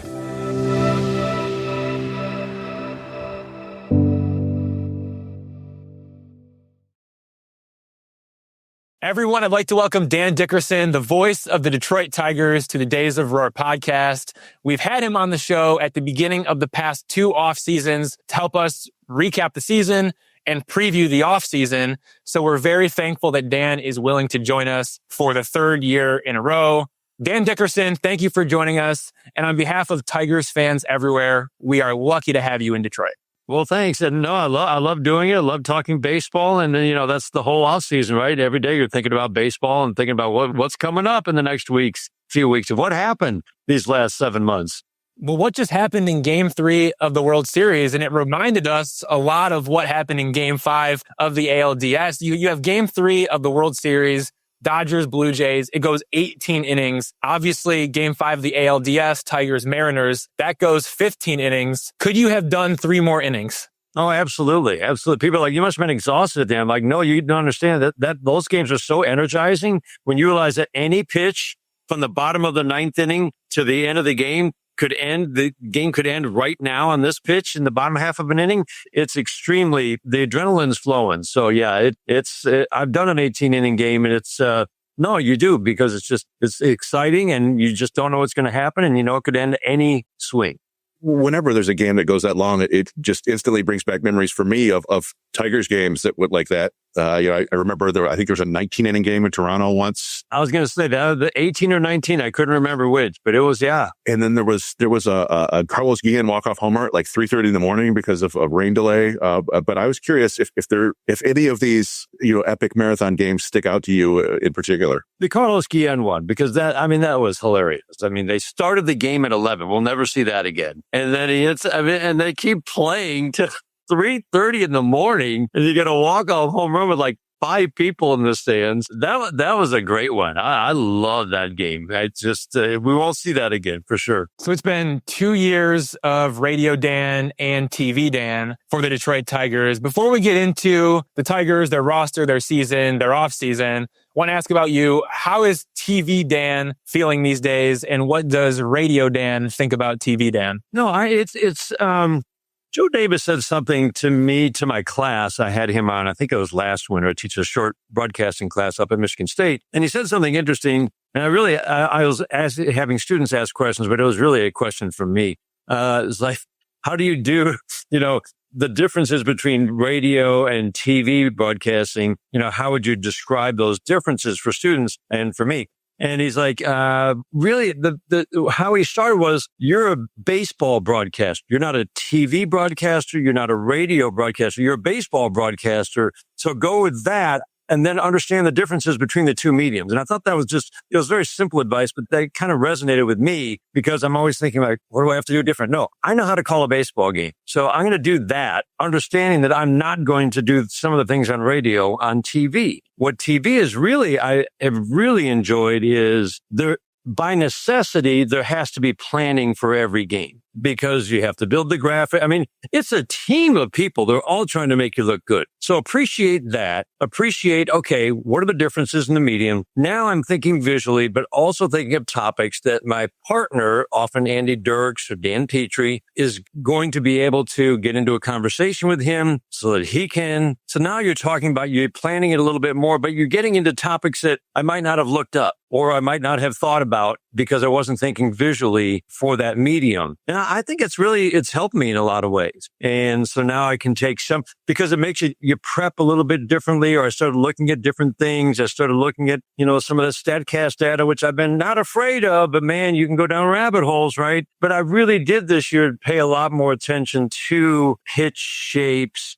Everyone, I'd like to welcome Dan Dickerson, the voice of the Detroit Tigers, to the Days of Roar podcast. We've had him on the show at the beginning of the past 2 off seasons to help us recap the season and preview the off season. So we're very thankful that Dan is willing to join us for the 3rd year in a row. Dan Dickerson, thank you for joining us. And on behalf of Tigers fans everywhere, we are lucky to have you in Detroit. Well, thanks. And no, I love doing it. I love talking baseball. And then, that's the whole off season, right? Every day you're thinking about baseball and thinking about what's coming up in the next few weeks of what happened these last 7 months. Well, what just happened in Game 3 of the World Series? And it reminded us a lot of what happened in Game 5 of the ALDS. You have Game 3 of the World Series, Dodgers, Blue Jays. It goes 18 innings. Obviously, Game 5 of the ALDS, Tigers, Mariners, that goes 15 innings. Could you have done 3 more innings? Oh, absolutely. Absolutely. People are like, you must have been exhausted at the end. I'm like, no, you don't understand that those games are so energizing when you realize that any pitch from the bottom of the 9th inning to the end of the game the game could end right now on this pitch in the bottom half of an inning. It's the adrenaline's flowing. So yeah, I've done an 18 inning game, and it's, no, you do, because it's exciting and you just don't know what's going to happen, and it could end any swing. Whenever there's a game that goes that long, it just instantly brings back memories for me of Tigers games that would like that. I remember I think there was a 19-inning game in Toronto once. I was going to say that the 18 or 19, I couldn't remember which, but it was, yeah. And then there was a Carlos Guillen walk-off homer at like 3:30 in the morning because of a rain delay. But I was curious if any of these, epic marathon games stick out to you in particular. The Carlos Guillen one, because that was hilarious. I mean, they started the game at 11. We'll never see that again. And then and they keep playing to 3:30 in the morning, and you get a walk-off home run with like 5 people in the stands. That was a great one. I love that game. I just we won't see that again for sure. So it's been 2 years of Radio Dan and TV Dan for the Detroit Tigers. Before we get into the Tigers, their roster, their season, their offseason, I want to ask about you. How is TV Dan feeling these days, and what does Radio Dan think about TV Dan? No, it's Joe Davis said something to me, to my class. I had him on, I think it was last winter. I teach a short broadcasting class up at Michigan State. And he said something interesting. And I was having students ask questions, but it was really a question from me. It's like, how do you do, the differences between radio and TV broadcasting? How would you describe those differences for students and for me? And he's like, really, how he started was, you're a baseball broadcaster. You're not a TV broadcaster. You're not a radio broadcaster. You're a baseball broadcaster. So go with that, and then understand the differences between the two mediums. And I thought that was it was very simple advice, but that kind of resonated with me because I'm always thinking like, what do I have to do different? No, I know how to call a baseball game. So I'm going to do that, understanding that I'm not going to do some of the things on radio on TV. What TV is really, I have really enjoyed is by necessity, there has to be planning for every game because you have to build the graphic. I mean, it's a team of people. They're all trying to make you look good. So appreciate that. Okay, what are the differences in the medium? Now I'm thinking visually, but also thinking of topics that my partner, often Andy Dirks or Dan Petrie, is going to be able to get into a conversation with him so that he can. So now you're talking about, you're planning it a little bit more, but you're getting into topics that I might not have looked up or I might not have thought about because I wasn't thinking visually for that medium. And I think it's helped me in a lot of ways. And so now I can take because it makes you prep a little bit differently, or I started looking at different things. I started looking at, some of the StatCast data, which I've been not afraid of, but man, you can go down rabbit holes, right? But I really did this year pay a lot more attention to pitch shapes,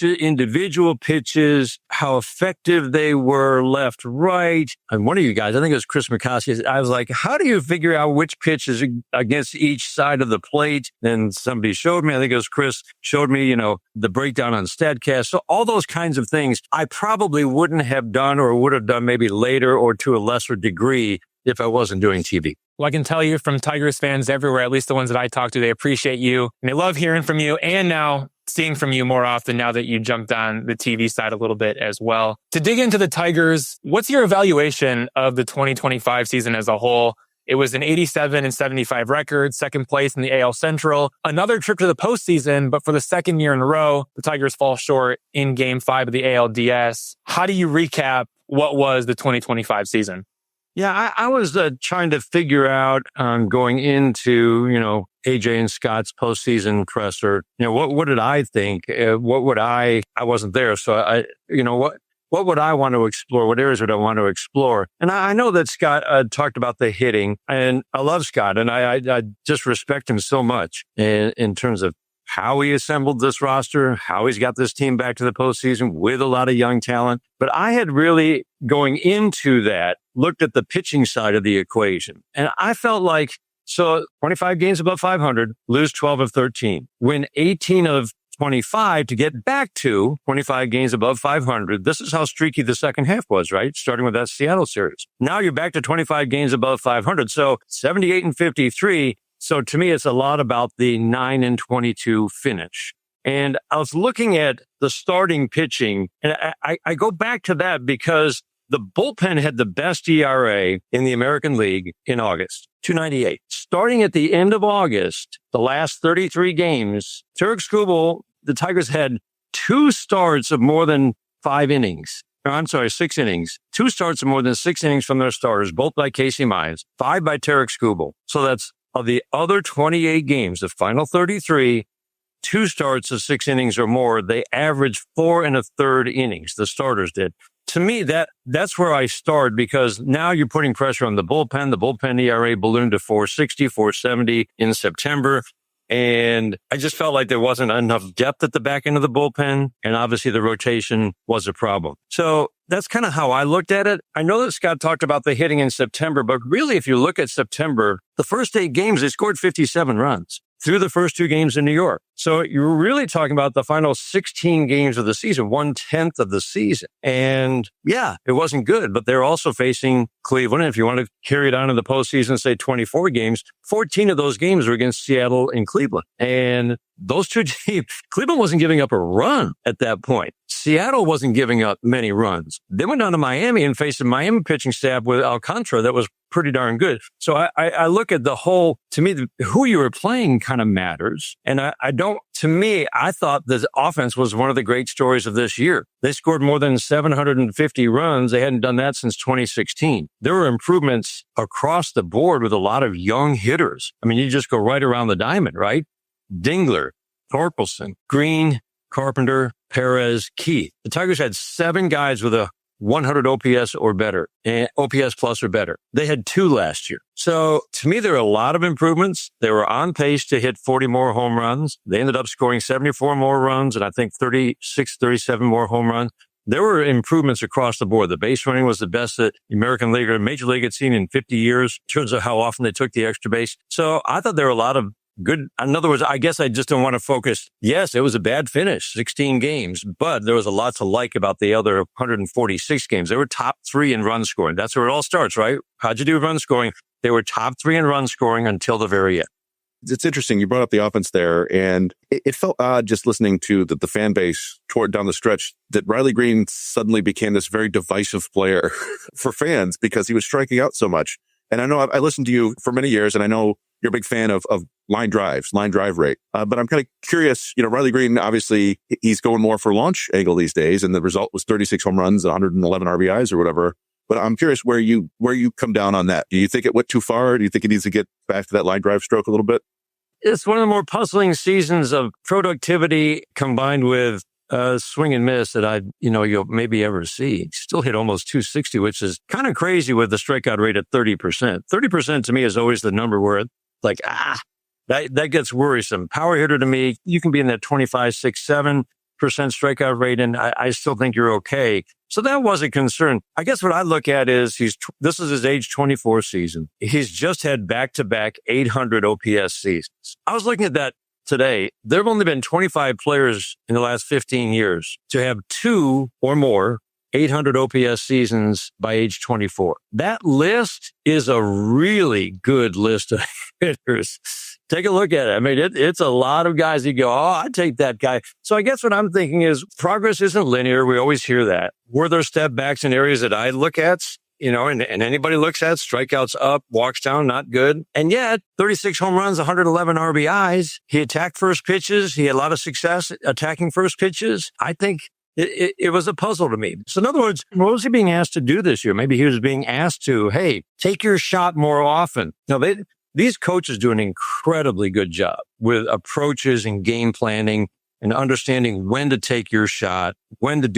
individual pitches, how effective they were left, right. And one of you guys, I think it was Chris McCoskey, I was like, how do you figure out which pitch is against each side of the plate? And somebody showed me, I think it was Chris, showed me, the breakdown on StatCast. So all those kinds of things I probably wouldn't have done or would have done maybe later or to a lesser degree if I wasn't doing TV. Well, I can tell you from Tigers fans everywhere, at least the ones that I talk to, they appreciate you and they love hearing from you, and now seeing from you more often now that you jumped on the TV side a little bit as well. To dig into the Tigers, what's your evaluation of the 2025 season as a whole? It was an 87-75 record, second place in the AL Central, another trip to the postseason, but for the second year in a row, the Tigers fall short in Game 5 of the ALDS. How do you recap what was the 2025 season? Yeah, I was trying to figure out going into, AJ and Scott's postseason presser, what did I think? I wasn't there. So what would I want to explore? What areas would I want to explore? And I know that Scott talked about the hitting, and I love Scott, and I just respect him so much in terms of how he assembled this roster, how he's got this team back to the postseason with a lot of young talent. But I had really, going into that, looked at the pitching side of the equation. And I felt like, 25 games above 500, lose 12 of 13, win 18 of 25 to get back to 25 games above 500. This is how streaky the second half was, right? Starting with that Seattle series. Now you're back to 25 games above 500. So 78 and 53. So to me, it's a lot about the 9 and 22 finish. And I was looking at the starting pitching, and I go back to that because the bullpen had the best ERA in the American League in August, 2.98. Starting at the end of August, the last 33 games, Tarik Skubal, the Tigers had 2 starts of more than 6 innings. 2 starts of more than 6 innings from their starters, both by Casey Mize, 5 by Tarik Skubal. So that's of the other 28 games, the final 33, 2 starts of 6 innings or more, they averaged 4 1/3 innings. The starters did. To me, that's where I start, because now you're putting pressure on the bullpen. The bullpen ERA ballooned to 4.60, 4.70 in September. And I just felt like there wasn't enough depth at the back end of the bullpen. And obviously the rotation was a problem. So that's kind of how I looked at it. I know that Scott talked about the hitting in September, but really, if you look at September, the first 8 games, they scored 57 runs through the first 2 games in New York. So you're really talking about the final 16 games of the season, 1/10 of the season. And yeah, it wasn't good, but they're also facing Cleveland. If you want to carry it on in the postseason, say 24 games, 14 of those games were against Seattle and Cleveland. And those 2 teams, Cleveland wasn't giving up a run at that point. Seattle wasn't giving up many runs. They went down to Miami and faced a Miami pitching staff with Alcantara that was pretty darn good. So I look at the whole, to me, who you were playing kind of matters. And to me, I thought the offense was one of the great stories of this year. They scored more than 750 runs. They hadn't done that since 2016. There were improvements across the board with a lot of young hitters. I mean, you just go right around the diamond, right? Dingler, Torkelson, Greene, Carpenter, Perez, Keith. The Tigers had 7 guys with a 100 OPS or better, and OPS plus or better. They had 2 last year. So to me, there are a lot of improvements. They were on pace to hit 40 more home runs. They ended up scoring 74 more runs and I think 36, 37 more home runs. There were improvements across the board. The base running was the best that the American League or Major League had seen in 50 years in terms of how often they took the extra base. So I thought there were a lot of good. In other words, I guess I just don't want to focus. Yes, it was a bad finish, 16 games, but there was a lot to like about the other 146 games. They were top 3 in run scoring. That's where it all starts, right? How'd you do run scoring? They were top 3 in run scoring until the very end. It's interesting. You brought up the offense there, and it felt odd just listening to the fan base toward down the stretch that Riley Greene suddenly became this very divisive player for fans because he was striking out so much. And I know I listened to you for many years, and I know you're a big fan of line drive rate. But I'm kind of curious, Riley Greene, obviously he's going more for launch angle these days, and the result was 36 home runs, 111 RBIs or whatever. But I'm curious where you come down on that. Do you think it went too far? Do you think he needs to get back to that line drive stroke a little bit? It's one of the more puzzling seasons of productivity combined with swing and miss that you'll maybe ever see. He still hit almost 260, which is kind of crazy with the strikeout rate at 30%. 30% to me is always the number where that gets worrisome. Power hitter to me, you can be in that 25, 6, 7% strikeout rate, and I still think you're okay. So that was a concern. I guess what I look at is this is his age 24 season. He's just had back-to-back 800 OPS seasons. I was looking at that today. There have only been 25 players in the last 15 years to have 2 or more 800 OPS seasons by age 24. That list is a really good list of hitters. Take a look at it. I mean, it's a lot of guys you go, I'd take that guy. So I guess what I'm thinking is progress isn't linear. We always hear that. Were there step backs in areas that I look at? And anybody looks at strikeouts up, walks down, not good. And yet 36 home runs, 111 RBIs. He attacked first pitches. He had a lot of success attacking first pitches. I think it was a puzzle to me. So in other words, what was he being asked to do this year? Maybe he was being asked to, hey, take your shot more often. These coaches do an incredibly good job with approaches and game planning and understanding when to take your shot, when to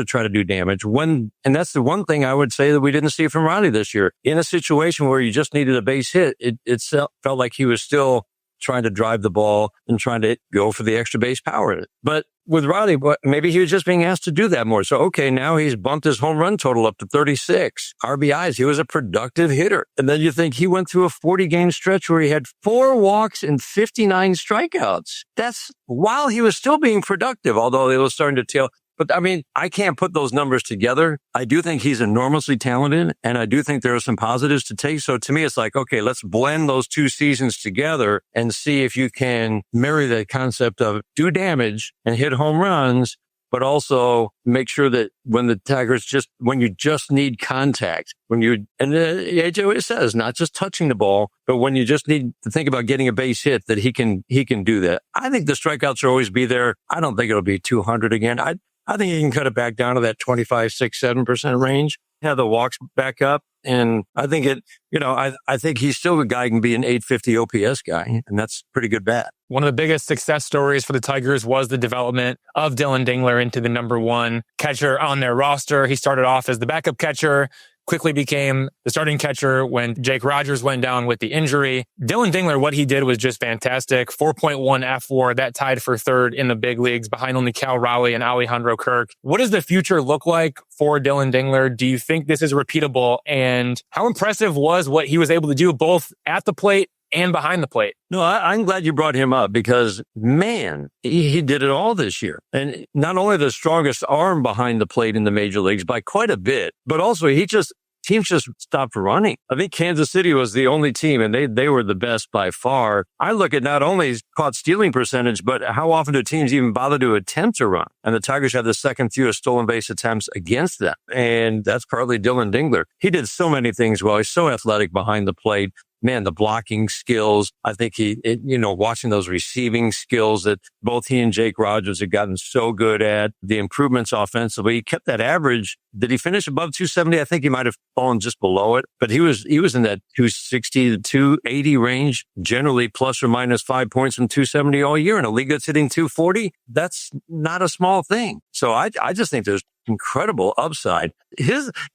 try to do damage, and that's the one thing I would say that we didn't see from Riley this year. In a situation where you just needed a base hit, it felt like he was still trying to drive the ball and trying to go for the extra base power. But with Riley, maybe he was just being asked to do that more. So, okay, now he's bumped his home run total up to 36 RBIs. He was a productive hitter. And then you think he went through a 40-game stretch where he had 4 walks and 59 strikeouts. That's while he was still being productive, although it was starting to tail. But I mean, I can't put those numbers together. I do think he's enormously talented, and I do think there are some positives to take. So to me, it's like, okay, let's blend those 2 seasons together and see if you can marry the concept of do damage and hit home runs, but also make sure that when the Tigers when you just need contact, AJ always says, not just touching the ball, but when you just need to think about getting a base hit, that he can do that. I think the strikeouts will always be there. I don't think it'll be 200 again. I think he can cut it back down to that 25, 6, 7% range. have the walks back up. And I think I think he's still a guy who can be an 850 OPS guy, and that's pretty good bat. One of the biggest success stories for the Tigers was the development of Dillon Dingler into the number one catcher on their roster. He started off as the backup catcher, quickly became the starting catcher when Jake Rogers went down with the injury. Dillon Dingler, what he did was just fantastic. 4.1 F4, that tied for third in the big leagues behind only Cal Raleigh and Alejandro Kirk. What does the future look like for Dillon Dingler? Do you think this is repeatable? And how impressive was what he was able to do both at the plate and behind the plate? No, I'm glad you brought him up because, man, he did it all this year. And not only the strongest arm behind the plate in the major leagues by quite a bit, but also teams just stopped running. I think Kansas City was the only team, and they were the best by far. I look at not only caught stealing percentage, but how often do teams even bother to attempt to run? And the Tigers have the second fewest stolen base attempts against them. And that's partly Dillon Dingler. He did so many things well. He's so athletic behind the plate. Man, the blocking skills. I think watching those receiving skills that both he and Jake Rogers have gotten so good at, the improvements offensively. He kept that average. Did he finish above 270? I think he might have fallen just below it, but he was in that 260 to 280 range, generally plus or minus 5 points from 270 all year. In a league that's hitting 240, that's not a small thing. So I just think there's incredible upside.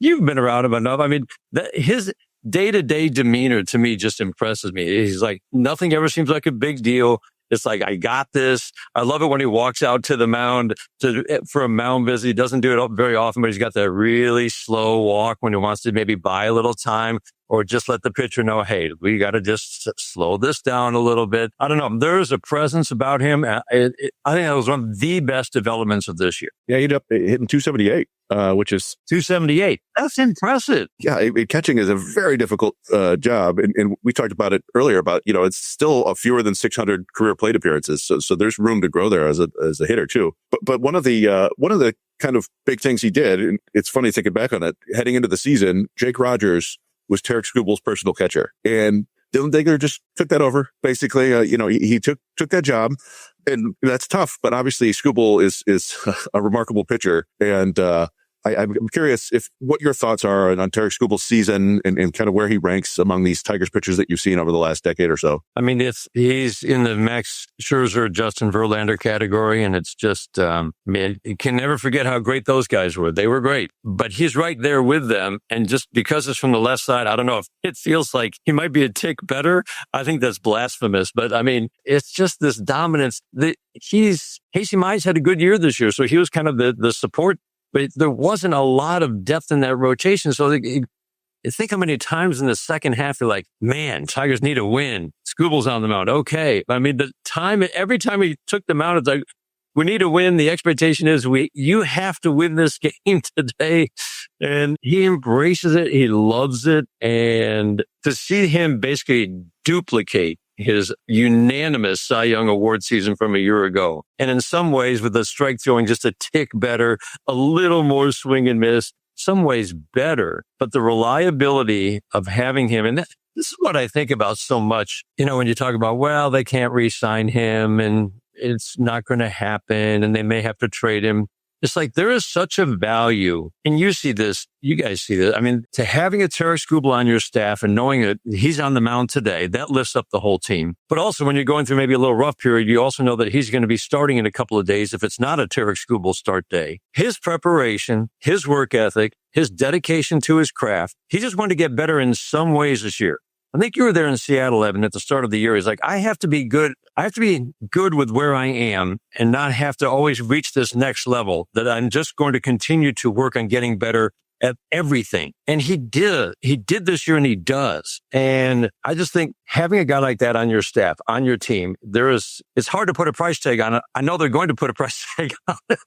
You've been around him enough. I mean, his day-to-day demeanor to me just impresses me. He's like, nothing ever seems like a big deal. It's like, I got this. I love it when he walks out to the mound for a mound visit. He doesn't do it very often, but he's got that really slow walk when he wants to maybe buy a little time or just let the pitcher know, hey, we got to just slow this down a little bit. I don't know. There's a presence about him. I think that was one of the best developments of this year. Yeah, he ended up hitting 278, which is 278. That's impressive. Yeah, catching is a very difficult job. And we talked about it earlier about, it's still a fewer than 600 career plate appearances. So there's room to grow there as a hitter too. But one of the kind of big things he did, and it's funny thinking back on it, heading into the season, Jake Rogers was Tarik Skubal's personal catcher. And Dillon Dingler just took that over. Basically, he took that job, and that's tough. But obviously, Skubal is a remarkable pitcher. And I'm curious what your thoughts are on Tarik Skubal's season and kind of where he ranks among these Tigers pitchers that you've seen over the last decade or so. I mean, he's in the Max Scherzer, Justin Verlander category, and it's just, man, you can never forget how great those guys were. They were great, but he's right there with them. And just because it's from the left side, I don't know if it feels like he might be a tick better. I think that's blasphemous, but I mean, it's just this dominance. Casey Mize had a good year this year, so he was kind of the support. But there wasn't a lot of depth in that rotation. So you think how many times in the second half you're like, man, Tigers need a win. Skubal's on the mound. Okay. I mean, every time he took the mound, it's like, we need a win. The expectation is you have to win this game today. And he embraces it. He loves it. And to see him basically duplicate his unanimous Cy Young Award season from a year ago. And in some ways, with the strike throwing just a tick better, a little more swing and miss, some ways better. But the reliability of having him, and this is what I think about so much, when you talk about, well, they can't re-sign him and it's not going to happen and they may have to trade him. It's like there is such a value, and you see this, you guys see this. I mean, to having a Tarik Skubal on your staff and knowing that he's on the mound today, that lifts up the whole team. But also when you're going through maybe a little rough period, you also know that he's going to be starting in a couple of days if it's not a Tarik Skubal start day. His preparation, his work ethic, his dedication to his craft, he just wanted to get better in some ways this year. I think you were there in Seattle, Evan, at the start of the year. He's like, I have to be good. I have to be good with where I am and not have to always reach this next level, that I'm just going to continue to work on getting better at everything. And he did this year, and he does. And I just think having a guy like that on your staff, on your team, it's hard to put a price tag on it. I know they're going to put a price tag on it,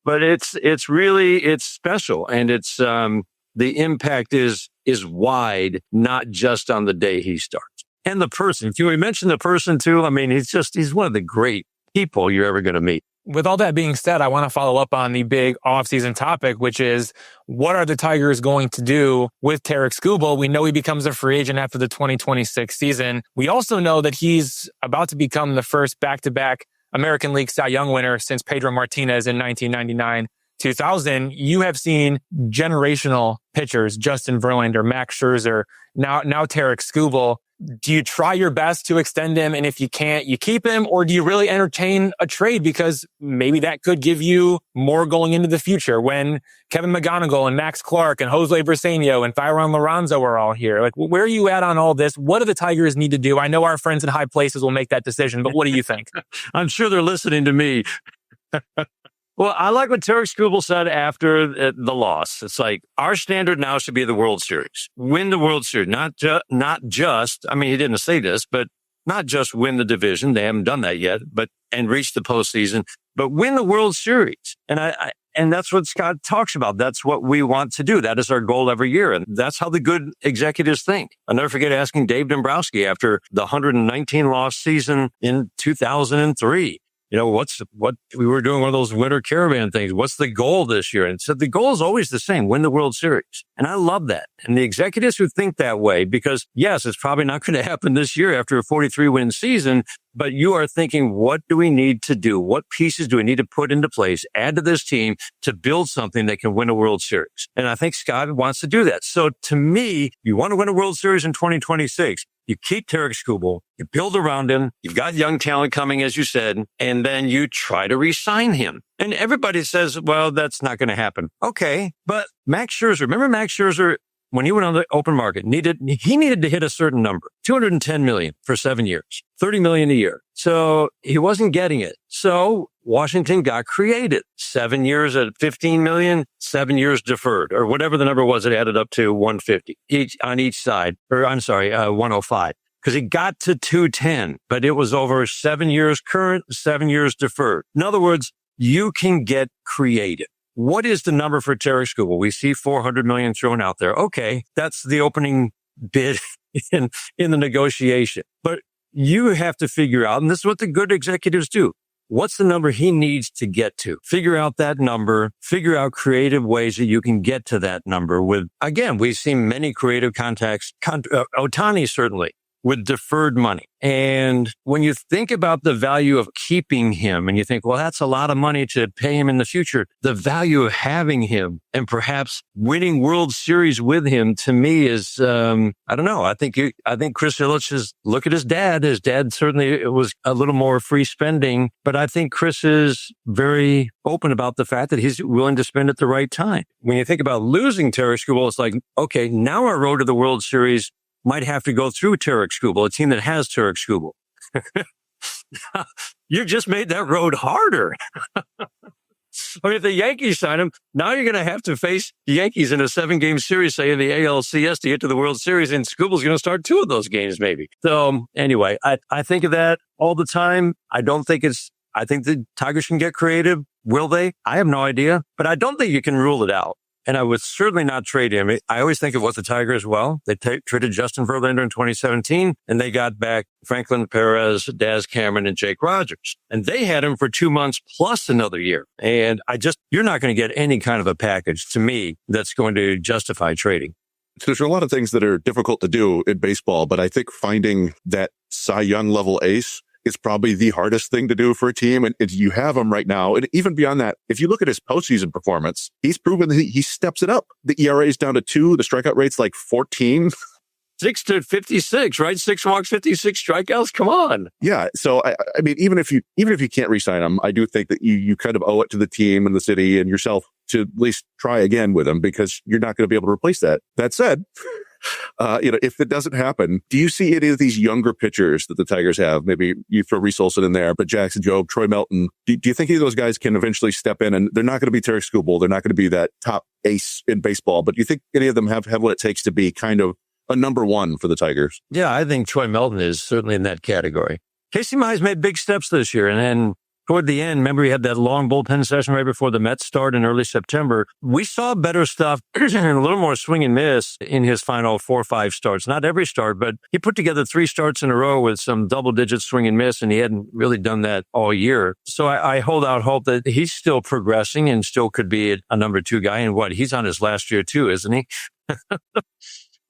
but it's really special. And the impact is wide, not just on the day he starts. And the person, can we mention the person too? I mean, he's one of the great people you're ever going to meet. With all that being said, I want to follow up on the big offseason topic, which is what are the Tigers going to do with Tarik Skubal? We know he becomes a free agent after the 2026 season. We also know that he's about to become the first back-to-back American League Cy Young winner since Pedro Martinez in 1999. 2000, you have seen generational pitchers, Justin Verlander, Max Scherzer, now Tarik Skubal. Do you try your best to extend him? And if you can't, you keep him? Or do you really entertain a trade? Because maybe that could give you more going into the future when Kevin McGonigal and Max Clark and Jose Briseño and Thyron Lorenzo are all here. Like, where are you at on all this? What do the Tigers need to do? I know our friends in high places will make that decision, but what do you think? I'm sure they're listening to me. Well, I like what Tarik Skubal said after the loss. It's like, our standard now should be the World Series. Win the World Series. Not just, I mean, he didn't say this, but not just win the division. They haven't done that yet, and reach the postseason, but win the World Series. And that's what Scott talks about. That's what we want to do. That is our goal every year. And that's how the good executives think. I'll never forget asking Dave Dombrowski after the 119 loss season in 2003. What we were doing one of those winter caravan things. What's the goal this year? And so the goal is always the same, win the World Series. And I love that. And the executives who think that way, because yes, it's probably not going to happen this year after a 43-win season, but you are thinking, what do we need to do? What pieces do we need to put into place, add to this team to build something that can win a World Series? And I think Scott wants to do that. So to me, you want to win a World Series in 2026. You keep Tarik Skubal, you build around him, you've got young talent coming, as you said, and then you try to re-sign him. And everybody says, well, that's not going to happen. Okay, but Max Scherzer, remember Max Scherzer, when he went on the open market, he needed to hit a certain number, $210 million for 7 years, $30 million a year. So he wasn't getting it. So Washington got creative. 7 years at $15 million, 7 years deferred, or whatever the number was, it added up to 150 on each side, 105. Because he got to 210, but it was over 7 years current, 7 years deferred. In other words, you can get creative. What is the number for Tarik Skubal? We see $400 million thrown out there. Okay, that's the opening bid in the negotiation. But you have to figure out, and this is what the good executives do. What's the number he needs to get to? Figure out that number, figure out creative ways that you can get to that number with, again, we've seen many creative contacts, Ohtani certainly, with deferred money. And when you think about the value of keeping him and you think, well, that's a lot of money to pay him in the future, the value of having him and perhaps winning World Series with him to me is, I don't know. I think Chris Ilitch is, look at his dad. His dad certainly it was a little more free spending, but I think Chris is very open about the fact that he's willing to spend at the right time. When you think about losing Tarik Skubal, it's like, okay, now our road to the World Series might have to go through Tarik Skubal, a team that has Tarik Skubal. You just made that road harder. Or if the Yankees sign him, now you're going to have to face the Yankees in a 7-game series, say in the ALCS to get to the World Series, and Skubal's going to start 2 of those games maybe. So anyway, I think of that all the time. I think the Tigers can get creative. Will they? I have no idea, but I don't think you can rule it out. And I would certainly not trade him. I always think of what the Tigers, they traded Justin Verlander in 2017, and they got back Franklin Perez, Daz Cameron, and Jake Rogers. And they had him for 2 months plus another year. And you're not going to get any kind of a package, to me, that's going to justify trading. There's a lot of things that are difficult to do in baseball, but I think finding that Cy Young level ace is probably the hardest thing to do for a team. And you have him right now. And even beyond that, if you look at his postseason performance, he's proven that he steps it up. The ERA is down to 2. The strikeout rate's like 14. 6 to 56, right? 6 walks, 56 strikeouts. Come on. Yeah. So I mean, even if you can't re-sign him, I do think that you kind of owe it to the team and the city and yourself to at least try again with him, because you're not going to be able to replace that. That said, if it doesn't happen, do you see any of these younger pitchers that the Tigers have? Maybe you throw Reese Olson in there, but Jackson Jobe, Troy Melton. Do you think any of those guys can eventually step in? And they're not going to be Tarik Skubal. They're not going to be that top ace in baseball. But do you think any of them have what it takes to be kind of a number one for the Tigers? Yeah, I think Troy Melton is certainly in that category. Casey Mize made big steps this year. And then toward the end, remember he had that long bullpen session right before the Mets start in early September. We saw better stuff and a little more swing and miss in his final 4 or 5 starts. Not every start, but he put together 3 starts in a row with some double-digit swing and miss, and he hadn't really done that all year. So I hold out hope that he's still progressing and still could be a number 2 guy. And he's on his last year too, isn't he?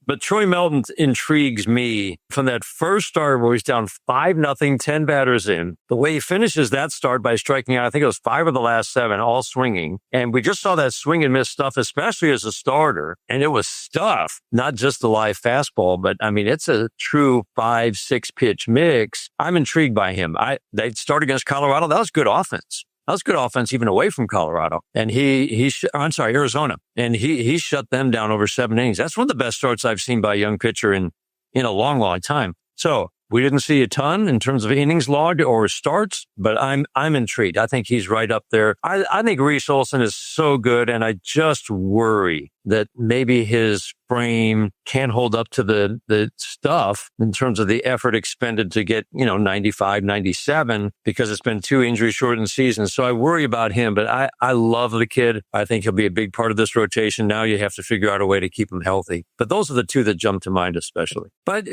But Troy Melton intrigues me from that first start where he's down 5-0, 10 batters in. The way he finishes that start by striking out, I think it was 5 of the last 7, all swinging. And we just saw that swing and miss stuff, especially as a starter. And it was stuff, not just the live fastball, but I mean, it's a true 5-6 pitch mix. I'm intrigued by him. They started against Colorado. That was good offense. That was good offense even away from Colorado. And Arizona. And he shut them down over 7 innings. That's one of the best starts I've seen by a young pitcher in a long, long time. So we didn't see a ton in terms of innings logged or starts, but I'm intrigued. I think he's right up there. I think Reese Olson is so good, and I just worry that maybe his frame can't hold up to the stuff in terms of the effort expended to get, 95, 97, because it's been 2 injury-shortened seasons. So I worry about him, but I love the kid. I think he'll be a big part of this rotation. Now you have to figure out a way to keep him healthy. But those are the 2 that jump to mind especially. But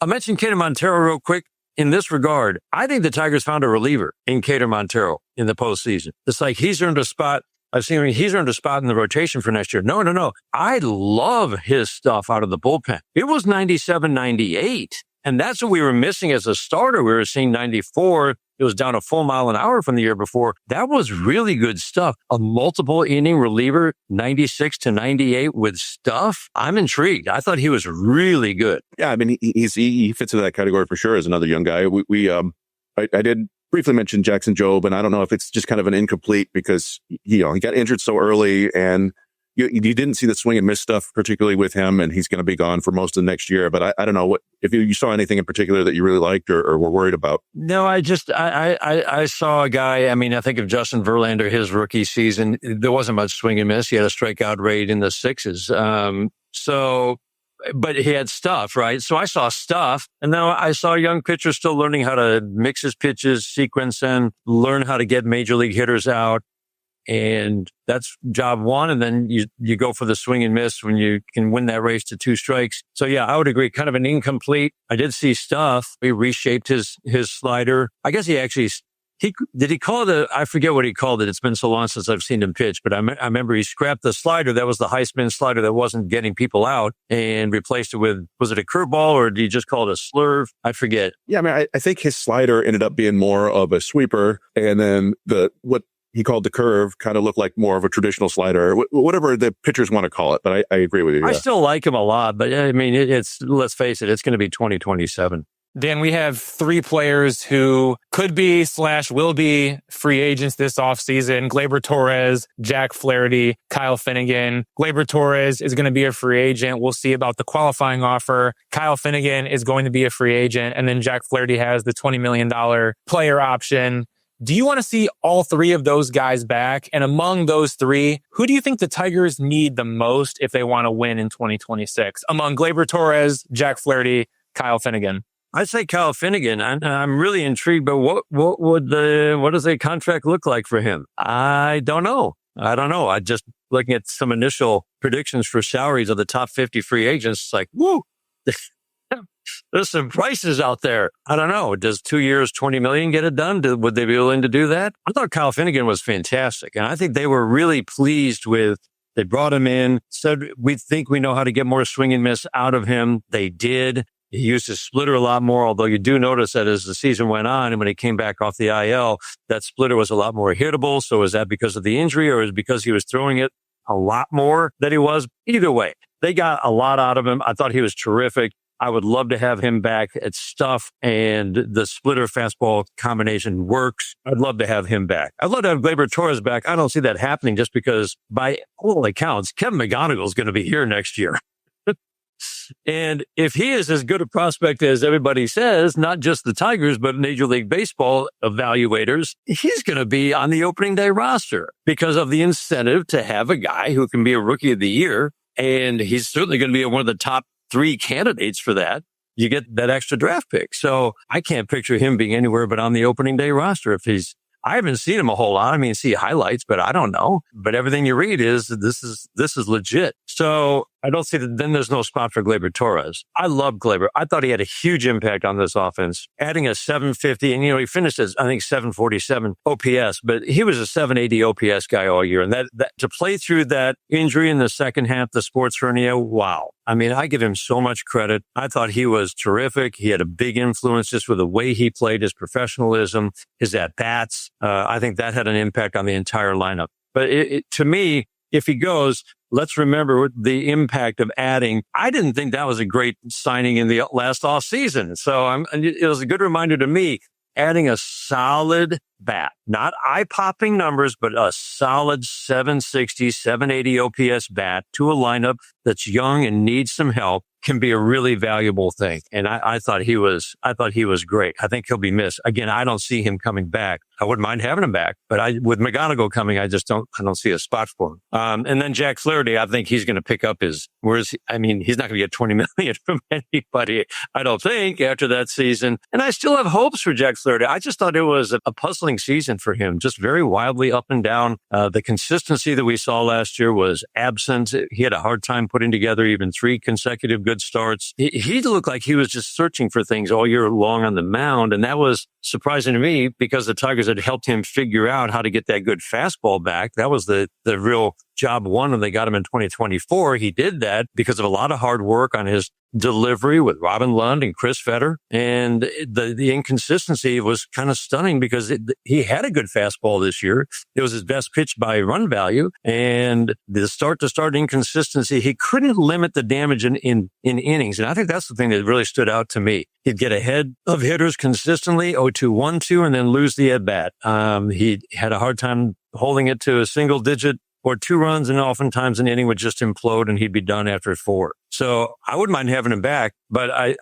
I mentioned Cater Montero real quick. In this regard, I think the Tigers found a reliever in Cater Montero in the postseason. It's like he's earned a spot. He's earned a spot in the rotation for next year. No. I love his stuff out of the bullpen. It was 97, 98. And that's what we were missing as a starter. We were seeing 94. It was down a full mile an hour from the year before. That was really good stuff. A multiple inning reliever, 96 to 98 with stuff. I'm intrigued. I thought he was really good. Yeah, I mean, he fits into that category for sure as another young guy. I did briefly mention Jackson Jobe, and I don't know if it's just kind of an incomplete because, he got injured so early and you didn't see the swing and miss stuff, particularly with him, and he's going to be gone for most of next year. But I don't know if you saw anything in particular that you really liked or were worried about. No, I saw a guy. I mean, I think of Justin Verlander, his rookie season. There wasn't much swing and miss. He had a strikeout rate in the 6s. But he had stuff, right? So I saw stuff, and now I saw a young pitcher still learning how to mix his pitches, sequence, and learn how to get major league hitters out. And that's job one. And then you go for the swing and miss when you can win that race to 2 strikes. So yeah, I would agree. Kind of an incomplete. I did see stuff. He reshaped his slider. I guess did he call it I forget what he called it. It's been so long since I've seen him pitch, but I remember he scrapped the slider. That was the high spin slider that wasn't getting people out and replaced it with, was it a curveball or did he just call it a slurve? I forget. Yeah. I mean, I think his slider ended up being more of a sweeper, and then what he called the curve kind of looked like more of a traditional slider, whatever the pitchers want to call it. But I agree with you. Yeah. I still like him a lot, but I mean, let's face it, it's going to be 2027. Dan, we have 3 players who could be / will be free agents this offseason. Gleyber Torres, Jack Flaherty, Kyle Finnegan. Gleyber Torres is going to be a free agent. We'll see about the qualifying offer. Kyle Finnegan is going to be a free agent. And then Jack Flaherty has the $20 million player option. Do you want to see all 3 of those guys back? And among those 3, who do you think the Tigers need the most if they want to win in 2026? Among Gleyber Torres, Jack Flaherty, Kyle Finnegan. I'd say Kyle Finnegan. I'm really intrigued, but what does a contract look like for him? I don't know. I just looking at some initial predictions for salaries of the top 50 free agents. It's like, woo, there's some prices out there. I don't know. Does 2 years, $20 million get it done? Would they be willing to do that? I thought Kyle Finnegan was fantastic. And I think they were really pleased with, they brought him in, said, we think we know how to get more swing and miss out of him. They did. He used his splitter a lot more, although you do notice that as the season went on and when he came back off the IL, that splitter was a lot more hittable. So is that because of the injury or is it because he was throwing it a lot more than he was? Either way, they got a lot out of him. I thought he was terrific. I would love to have him back at stuff, and the splitter fastball combination works. I'd love to have him back. I'd love to have Gleyber Torres back. I don't see that happening just because by all accounts, Kevin McGonigal is going to be here next year. And if he is as good a prospect as everybody says, not just the Tigers, but Major League Baseball evaluators, he's going to be on the opening day roster because of the incentive to have a guy who can be a rookie of the year. And he's certainly going to be one of the top 3 candidates for that. You get that extra draft pick. So I can't picture him being anywhere but on the opening day roster I haven't seen him a whole lot. I mean, see highlights, but I don't know. But everything you read is this is legit. So I don't see that then there's no spot for Gleyber Torres. I love Gleyber. I thought he had a huge impact on this offense, adding a 750, and he finished as, I think, 747 OPS, but he was a 780 OPS guy all year. And that to play through that injury in the second half, the sports hernia, wow. I mean, I give him so much credit. I thought he was terrific. He had a big influence just with the way he played, his professionalism, his at-bats. I think that had an impact on the entire lineup. But to me, if he goes, let's remember the impact of adding. I didn't think that was a great signing in the last offseason. So it was a good reminder to me, adding a solid bat, not eye-popping numbers, but a solid 760, 780 OPS bat to a lineup that's young and needs some help can be a really valuable thing. And I thought he was great. I think he'll be missed. Again, I don't see him coming back. I wouldn't mind having him back, but with McGonigal coming, I don't see a spot for him. And then Jack Flaherty, I think he's going to pick up he's not going to get $20 million from anybody, I don't think, after that season. And I still have hopes for Jack Flaherty. I just thought it was a puzzling season for him, just very wildly up and down. The consistency that we saw last year was absent. He had a hard time putting together even 3 consecutive good starts. He looked like he was just searching for things all year long on the mound. And that was surprising to me because the Tigers had helped him figure out how to get that good fastball back. That was the real job one when they got him in 2024. He did that because of a lot of hard work on his delivery with Robin Lund and Chris Fetter. And the inconsistency was kind of stunning because he had a good fastball this year. It was his best pitch by run value. And the start-to-start inconsistency, he couldn't limit the damage in innings. And I think that's the thing that really stood out to me. He'd get ahead of hitters consistently, 0-2, 1-2, and then lose the at-bat. He had a hard time holding it to a single digit or 2 runs, and oftentimes an inning would just implode and he'd be done after 4. So I wouldn't mind having him back, but I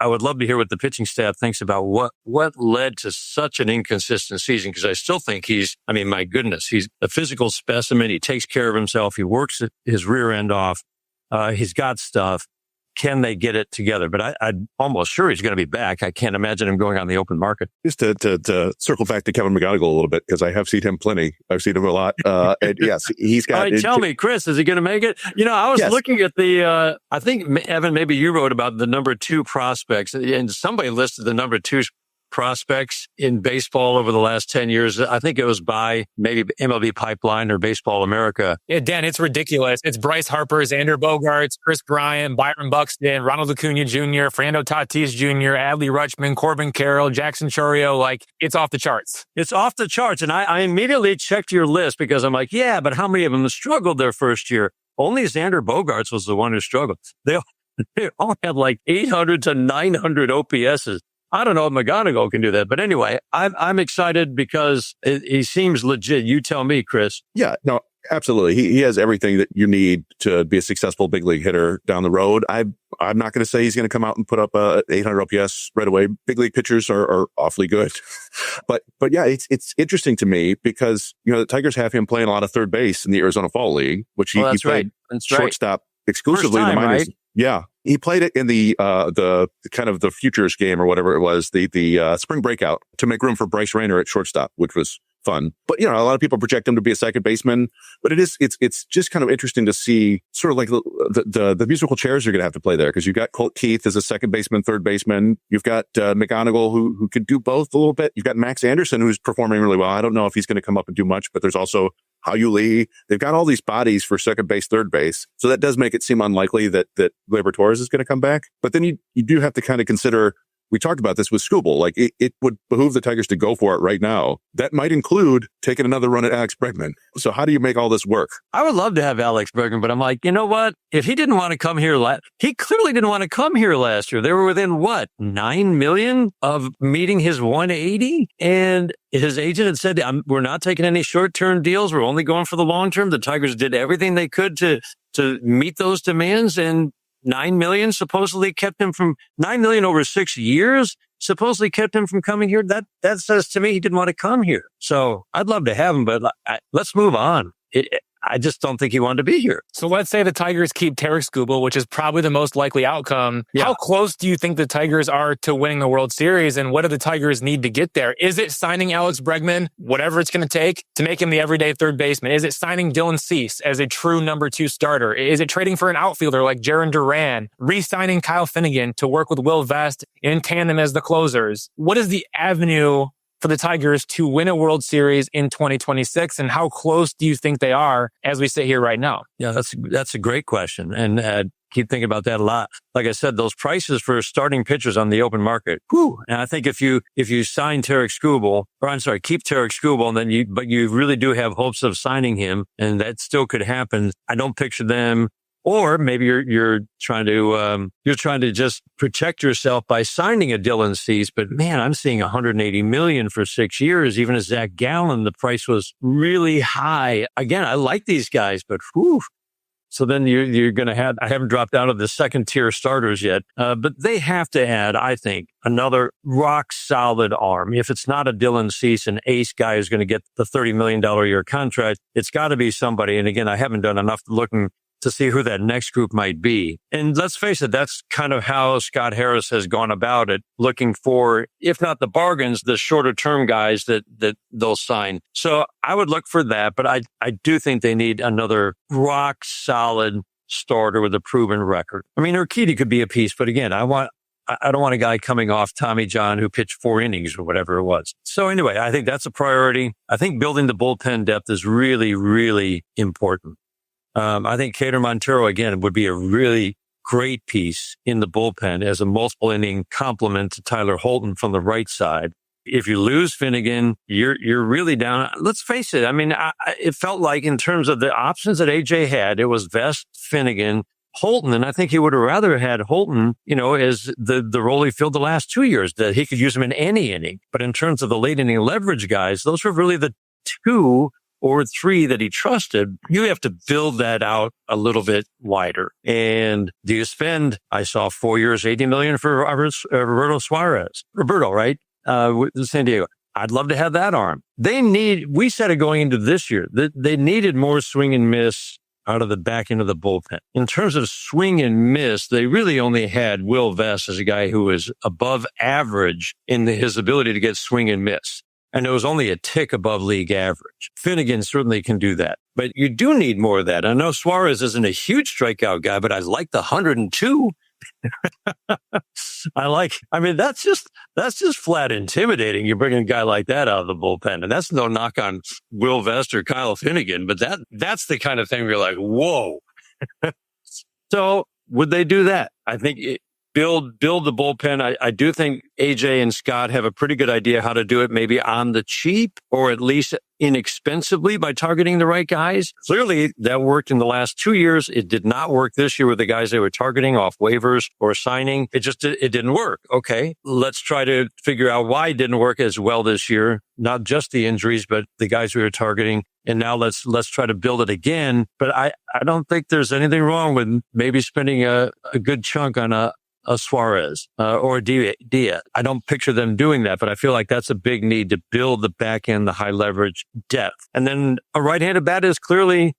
would love to hear what the pitching staff thinks about what led to such an inconsistent season. Because I still think my goodness, he's a physical specimen. He takes care of himself. He works his rear end off. He's got stuff. Can they get it together? But I'm almost sure he's going to be back. I can't imagine him going on the open market. Just to circle back to Kevin McGonigal a little bit, because I have seen him plenty. I've seen him a lot. And yes, he's got... All right, tell me, Chris, is he going to make it? I was looking at I think, Evan, maybe you wrote about the number 2 prospects, and somebody listed the number 2 prospects in baseball over the last 10 years. I think it was by maybe MLB Pipeline or Baseball America. Yeah, Dan, it's ridiculous. It's Bryce Harper, Xander Bogaerts, Chris Bryant, Byron Buxton, Ronald Acuna Jr., Fernando Tatis Jr., Adley Rutschman, Corbin Carroll, Jackson Chourio. It's off the charts. It's off the charts. And I immediately checked your list because I'm like, yeah, but how many of them struggled their first year? Only Xander Bogaerts was the one who struggled. They all had 800 to 900 OPSs. I don't know if McGonigal can do that. But anyway, I'm excited because he seems legit. You tell me, Chris. Yeah, no, absolutely. He has everything that you need to be a successful big league hitter down the road. I'm not going to say he's going to come out and put up 800 OPS right away. Big league pitchers are awfully good. But yeah, it's interesting to me because, the Tigers have him playing a lot of third base in the Arizona Fall League, which he played shortstop exclusively in the minors. Right? Yeah. He played it in the kind of the futures game or whatever it was, the spring breakout to make room for Bryce Rayner at shortstop, which was fun. But, a lot of people project him to be a second baseman, but it's just kind of interesting to see sort of like the musical chairs you're going to have to play there. Because you've got Colt Keith as a second baseman, third baseman. You've got McGonigal who could do both a little bit. You've got Max Anderson who's performing really well. I don't know if he's going to come up and do much, but there's also Hao-Yu Lee. They've got all these bodies for second base, third base. So that does make it seem unlikely that Gleyber Torres is going to come back. But then you do have to kind of consider, we talked about this with Skubal, it would behoove the Tigers to go for it right now. That might include taking another run at Alex Bregman. So how do you make all this work? I would love to have Alex Bregman, but I'm like, you know what? If he didn't want to come here he clearly didn't want to come here last year. They were within $9 million of meeting his 180, and his agent had said, we're not taking any short-term deals. We're only going for the long-term. The Tigers did everything they could to meet those demands, and $9 million supposedly kept him from $9 million over 6 years. Supposedly kept him from coming here. That says to me he didn't want to come here. So I'd love to have him, but let's move on. I just don't think he wanted to be here. So let's say the Tigers keep Tarik Skubal, which is probably the most likely outcome. Yeah. How close do you think the Tigers are to winning the World Series, and what do the Tigers need to get there? Is it signing Alex Bregman, whatever it's going to take, to make him the everyday third baseman? Is it signing Dillon as a true number 2 starter? Is it trading for an outfielder like Jarren Duran, re-signing Kyle Finnegan to work with Will Vest in tandem as the closers? What is the avenue for the Tigers to win a World Series in 2026, and how close do you think they are as we sit here right now? Yeah, that's a great question, and keep thinking about that a lot. Like I said, those prices for starting pitchers on the open market. Whew. And I think if you sign Tarik Skubal, keep Tarik Skubal, and then but you really do have hopes of signing him, and that still could happen. I don't picture them. Or maybe you're trying to just protect yourself by signing a Dillon, but man, I'm seeing $180 million for 6 years. Even as Zach Gallen, the price was really high. Again, I like these guys, but whew. So then you're going to have, I haven't dropped out of the second tier starters yet, but they have to add, I think, another rock solid arm. If it's not a Dillon an ace guy who's going to get the $30 million a year contract, it's got to be somebody. And again, I haven't done enough looking to see who that next group might be. And let's face it, that's kind of how Scott Harris has gone about it, looking for, if not the bargains, the shorter term guys that they'll sign. So I would look for that, but I do think they need another rock solid starter with a proven record. I mean, Urquidy could be a piece, but again, I don't want a guy coming off Tommy John who pitched 4 innings or whatever it was. So anyway, I think that's a priority. I think building the bullpen depth is really, really important. I think Cater Montero, again, would be a really great piece in the bullpen as a multiple inning complement to Tyler Holton from the right side. If you lose Finnegan, you're really down. Let's face it. I mean, it felt like in terms of the options that AJ had, it was Vest, Finnegan, Holton, and I think he would have rather had Holton, as the role he filled the last 2 years, that he could use him in any inning. But in terms of the late inning leverage guys, those were really the 2 or 3 that he trusted. You have to build that out a little bit wider. And do you spend, I saw 4 years, $80 million for Roberto Suarez, right? With San Diego. I'd love to have that arm. We said it going into this year, that they needed more swing and miss out of the back end of the bullpen. In terms of swing and miss, they really only had Will Vest as a guy who was above average in his ability to get swing and miss. And it was only a tick above league average. Finnegan certainly can do that. But you do need more of that. I know Suarez isn't a huge strikeout guy, but I like the 102. That's just flat intimidating. You bring a guy like that out of the bullpen. And that's no knock on Will Vest or Kyle Finnegan, but that's the kind of thing where you're like, whoa. So would they do that? I think build the bullpen. I do think AJ and Scott have a pretty good idea how to do it, maybe on the cheap or at least inexpensively by targeting the right guys. Clearly, that worked in the last 2 years. It did not work this year with the guys they were targeting off waivers or signing. It didn't work. Okay, let's try to figure out why it didn't work as well this year. Not just the injuries, but the guys we were targeting. And now let's try to build it again. But I don't think there's anything wrong with maybe spending a good chunk on a Suarez or a Diaz. I don't picture them doing that, but I feel like that's a big need to build the back end, the high leverage depth. And then a right-handed bat is clearly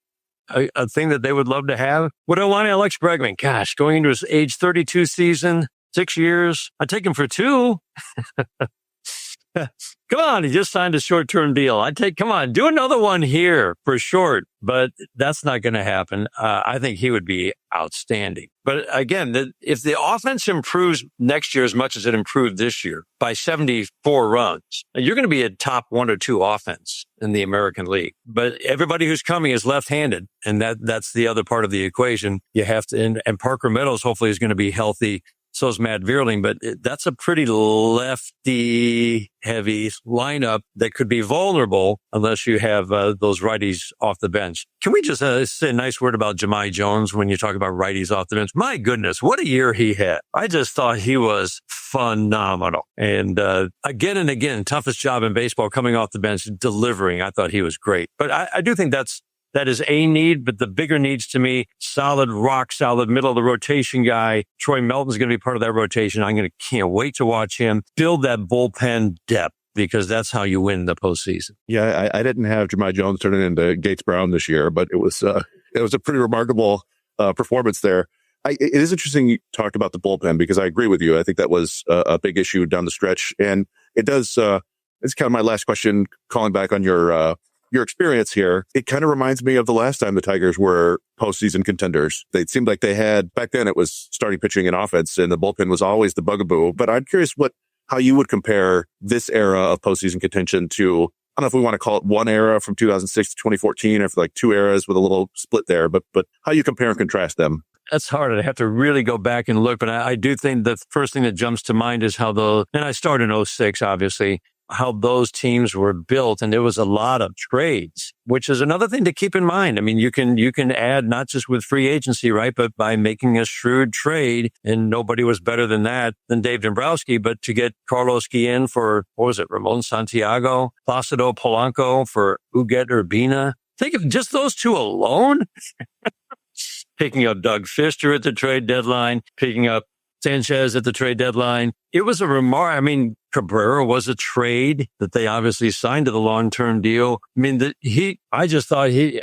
a thing that they would love to have. Would I want Alex Bregman? Gosh, going into his age 32 season, 6 years, I'd take him for 2. Come on, he just signed a short-term deal. Come on, do another one here for short, but that's not going to happen. I think he would be outstanding. But again, if the offense improves next year as much as it improved this year by 74 runs, you're going to be a top 1 or 2 offense in the American League. But everybody who's coming is left-handed, and that's the other part of the equation. You have to, and Parker Meadows hopefully is going to be healthy. So is Matt Vierling, but that's a pretty lefty heavy lineup that could be vulnerable unless you have those righties off the bench. Can we just say a nice word about Jahmai Jones when you talk about righties off the bench? My goodness, what a year he had. I just thought he was phenomenal. And again and again, toughest job in baseball, coming off the bench, delivering. I thought he was great. But I do think that is a need, but the bigger needs to me, rock solid, middle of the rotation guy. Troy Melton's going to be part of that rotation. Can't wait to watch him build that bullpen depth. because that's how you win the postseason. Yeah, I didn't have Jahmai Jones turning into Gates Brown this year, but it was a pretty remarkable performance there. It is interesting you talked about the bullpen because I agree with you. I think that was a big issue down the stretch, and it does. It's kind of my last question, calling back on your experience here. It kind of reminds me of the last time the Tigers were postseason contenders. They seemed like they had back then. It was starting pitching and offense, and the bullpen was always the bugaboo. But I'm curious how you would compare this era of postseason contention to, I don't know if we want to call it one era from 2006 to 2014, or if like two eras with a little split there, but how you compare and contrast them. That's hard. I have to really go back and look, but I do think the first thing that jumps to mind is and I started in 06, obviously, how those teams were built. And there was a lot of trades, which is another thing to keep in mind. I mean, you can add not just with free agency, right? But by making a shrewd trade, and nobody was better than Dave Dombrowski, but to get Carlos Guillen for, Ramon Santiago, Placido Polanco for Huguet Urbina. Think of just those two alone. Picking up Doug Fister at the trade deadline, picking up Sanchez at the trade deadline. It was a remark. I mean, Cabrera was a trade that they obviously signed to the long-term deal. I mean, I just thought he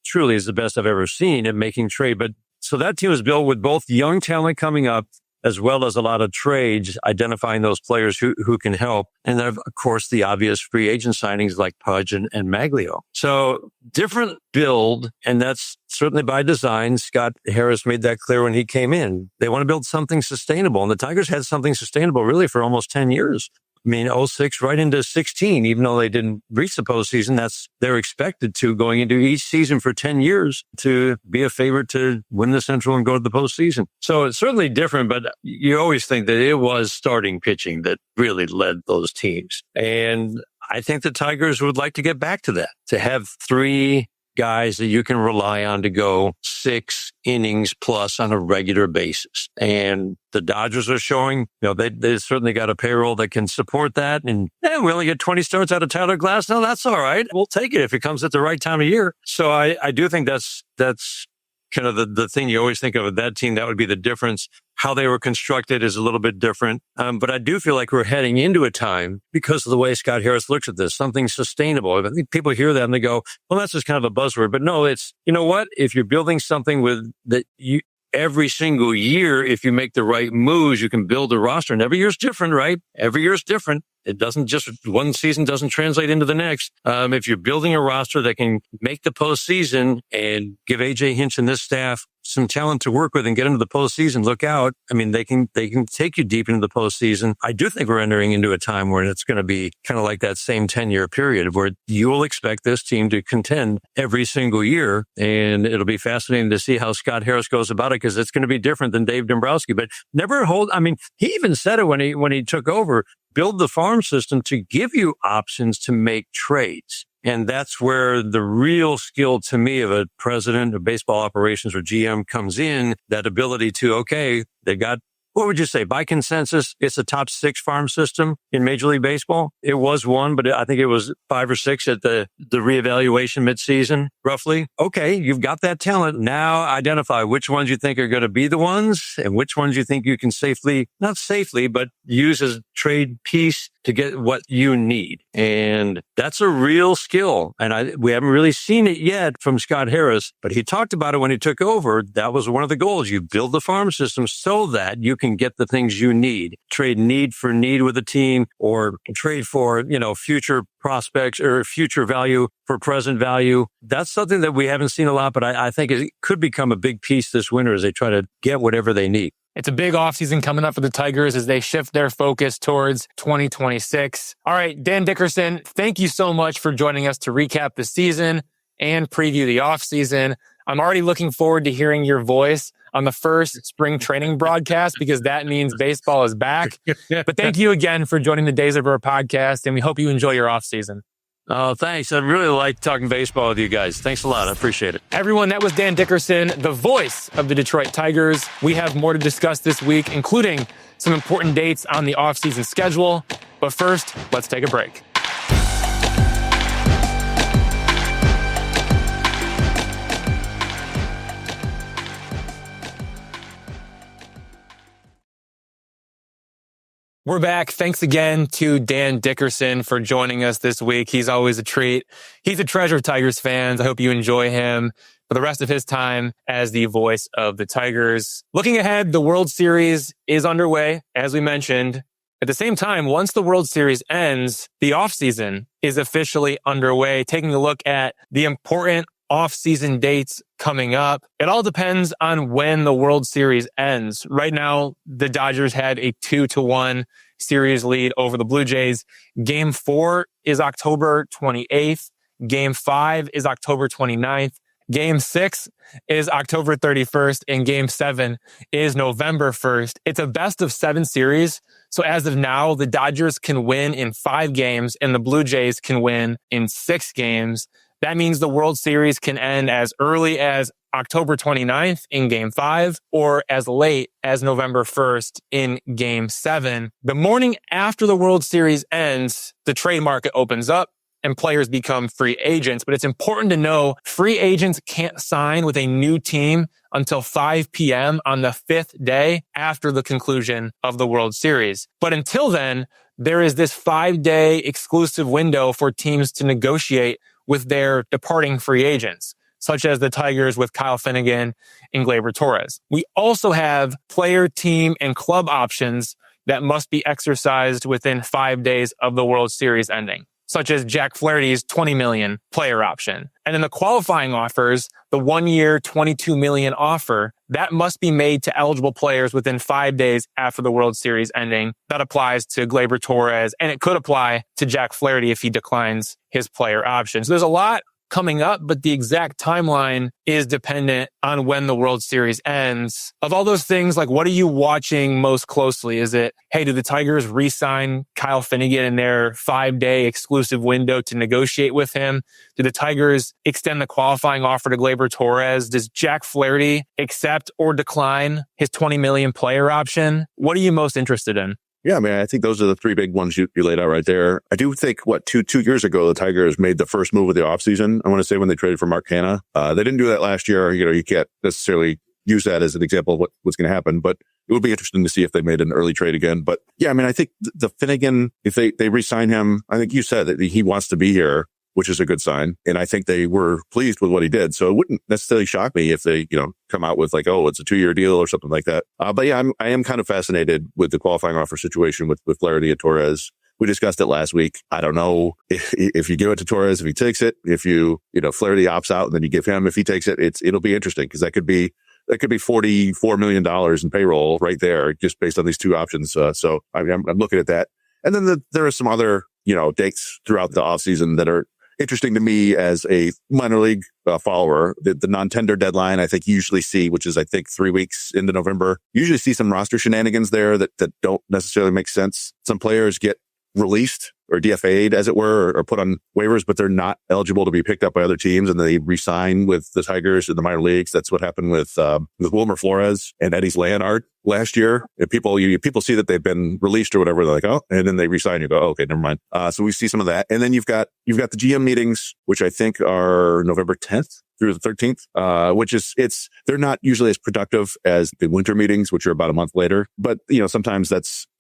truly is the best I've ever seen at making trade. But so that team was built with both young talent coming up, as well as a lot of trades, identifying those players who can help. And then, of course, the obvious free agent signings like Pudge and Maglio. So different build, and that's certainly by design. Scott Harris made that clear when he came in. They want to build something sustainable, and the Tigers had something sustainable really for almost 10 years. I mean, 06 right into 16, even though they didn't reach the postseason, they're expected to going into each season for 10 years to be a favorite to win the Central and go to the postseason. So it's certainly different, but you always think that it was starting pitching that really led those teams. And I think the Tigers would like to get back to that, to have three guys that you can rely on to go 6 innings plus on a regular basis. And the Dodgers are showing, they certainly got a payroll that can support that. And we only get 20 starts out of Tyler Glass. No, that's all right. We'll take it if it comes at the right time of year. So I do think that's kind of the thing you always think of with that team. That would be the difference. How they were constructed is a little bit different. But I do feel like we're heading into a time, because of the way Scott Harris looks at this, something sustainable. I think people hear that and they go, well, that's just kind of a buzzword. But no, it's, you know what? If you're building something every single year, if you make the right moves, you can build a roster. And every year's different, right? Every year's different. It doesn't just, one season doesn't translate into the next. If you're building a roster that can make the postseason and give AJ Hinch and this staff some talent to work with and get into the postseason, look out. I mean, they can take you deep into the postseason. I do think we're entering into a time where it's going to be kind of like that same 10-year period where you will expect this team to contend every single year. And it'll be fascinating to see how Scott Harris goes about it, because it's going to be different than Dave Dombrowski. But he even said it when he took over, build the farm system to give you options to make trades. And that's where the real skill to me of a president of baseball operations or GM comes in, that ability to, they got, what would you say, by consensus, it's a top 6 farm system in Major League Baseball. It was one, but I think it was 5 or 6 at the reevaluation midseason, roughly. Okay, you've got that talent. Now identify which ones you think are going to be the ones and which ones you think you can not safely, but use as a trade piece to get what you need. And that's a real skill. And we haven't really seen it yet from Scott Harris, but he talked about it when he took over. That was one of the goals. You build the farm system so that you can get the things you need. Trade need for need with a team, or trade for, future prospects or future value for present value. That's something that we haven't seen a lot, but I think it could become a big piece this winter as they try to get whatever they need. It's a big offseason coming up for the Tigers as they shift their focus towards 2026. All right, Dan Dickerson, thank you so much for joining us to recap the season and preview the offseason. I'm already looking forward to hearing your voice on the first spring training broadcast, because that means baseball is back. But thank you again for joining the Days of Our podcast, and we hope you enjoy your offseason. Oh, thanks. I really like talking baseball with you guys. Thanks a lot. I appreciate it. Everyone, that was Dan Dickerson, the voice of the Detroit Tigers. We have more to discuss this week, including some important dates on the offseason schedule. But first, let's take a break. We're back. Thanks again to Dan Dickerson for joining us this week. He's always a treat. He's a treasure of Tigers fans. I hope you enjoy him for the rest of his time as the voice of the Tigers. Looking ahead, the World Series is underway, as we mentioned. At the same time, once the World Series ends, the offseason is officially underway. Taking a look at the important off-season dates coming up. It all depends on when the World Series ends. Right now, the Dodgers had a 2-1 series lead over the Blue Jays. Game 4 is October 28th. Game 5 is October 29th. Game 6 is October 31st, and Game 7 is November 1st. It's a best-of-7 series. So as of now, the Dodgers can win in 5 games, and the Blue Jays can win in 6 games. That means the World Series can end as early as October 29th in Game 5 or as late as November 1st in Game 7. The morning after the World Series ends, the trade market opens up and players become free agents. But it's important to know free agents can't sign with a new team until 5 p.m. on the 5th day after the conclusion of the World Series. But until then, there is this 5-day exclusive window for teams to negotiate with their departing free agents, such as the Tigers with Kyle Finnegan and Gleyber Torres. We also have player, team, and club options that must be exercised within 5 days of the World Series ending, such as Jack Flaherty's $20 million player option. And then the qualifying offers, the 1-year, $22 million offer, that must be made to eligible players within 5 days after the World Series ending. That applies to Gleyber Torres, and it could apply to Jack Flaherty if he declines his player option. So there's a lot coming up, but the exact timeline is dependent on when the World Series ends. Of all those things, like, what are you watching most closely? Is it, hey, do the Tigers re-sign Kyle Finnegan in their 5-day exclusive window to negotiate with him? Do the Tigers extend the qualifying offer to Gleyber Torres? Does Jack Flaherty accept or decline his $20 million player option? What are you most interested in? Yeah, I mean, I think those are the 3 big ones you laid out right there. I do think, two years ago, the Tigers made the first move of the offseason. I want to say when they traded for Mark Hanna. They didn't do that last year. You can't necessarily use that as an example of what's going to happen, but it would be interesting to see if they made an early trade again. But yeah, I mean, I think the Finnegan, if they re-sign him, I think you said that he wants to be here, which is a good sign. And I think they were pleased with what he did. So it wouldn't necessarily shock me if they, come out with like, oh, it's a 2-year deal or something like that. But yeah, I am kind of fascinated with the qualifying offer situation with Flaherty and Torres. We discussed it last week. I don't know if you give it to Torres, if he takes it, if Flaherty opts out and then you give him, if he takes it, it'll be interesting because that could be $44 million in payroll right there just based on these 2 options. So I'm looking at that. And then there are some other, dates throughout the offseason that are interesting to me as a minor league follower. The non-tender deadline, I think you usually see, which is, I think, 3 weeks into November, you usually see some roster shenanigans there that don't necessarily make sense. Some players get released or DFA'd, as it were, or put on waivers, but they're not eligible to be picked up by other teams, and they re-sign with the Tigers in the minor leagues. That's what happened with Wilmer Flores and Eddie Leonard last year. If people see that they've been released or whatever, they're like, oh, and then they re-sign. You go, oh, okay, never mind. So we see some of that, and then you've got the GM meetings, which I think are November 10th through the 13th, which is they're not usually as productive as the winter meetings, which are about a month later. But sometimes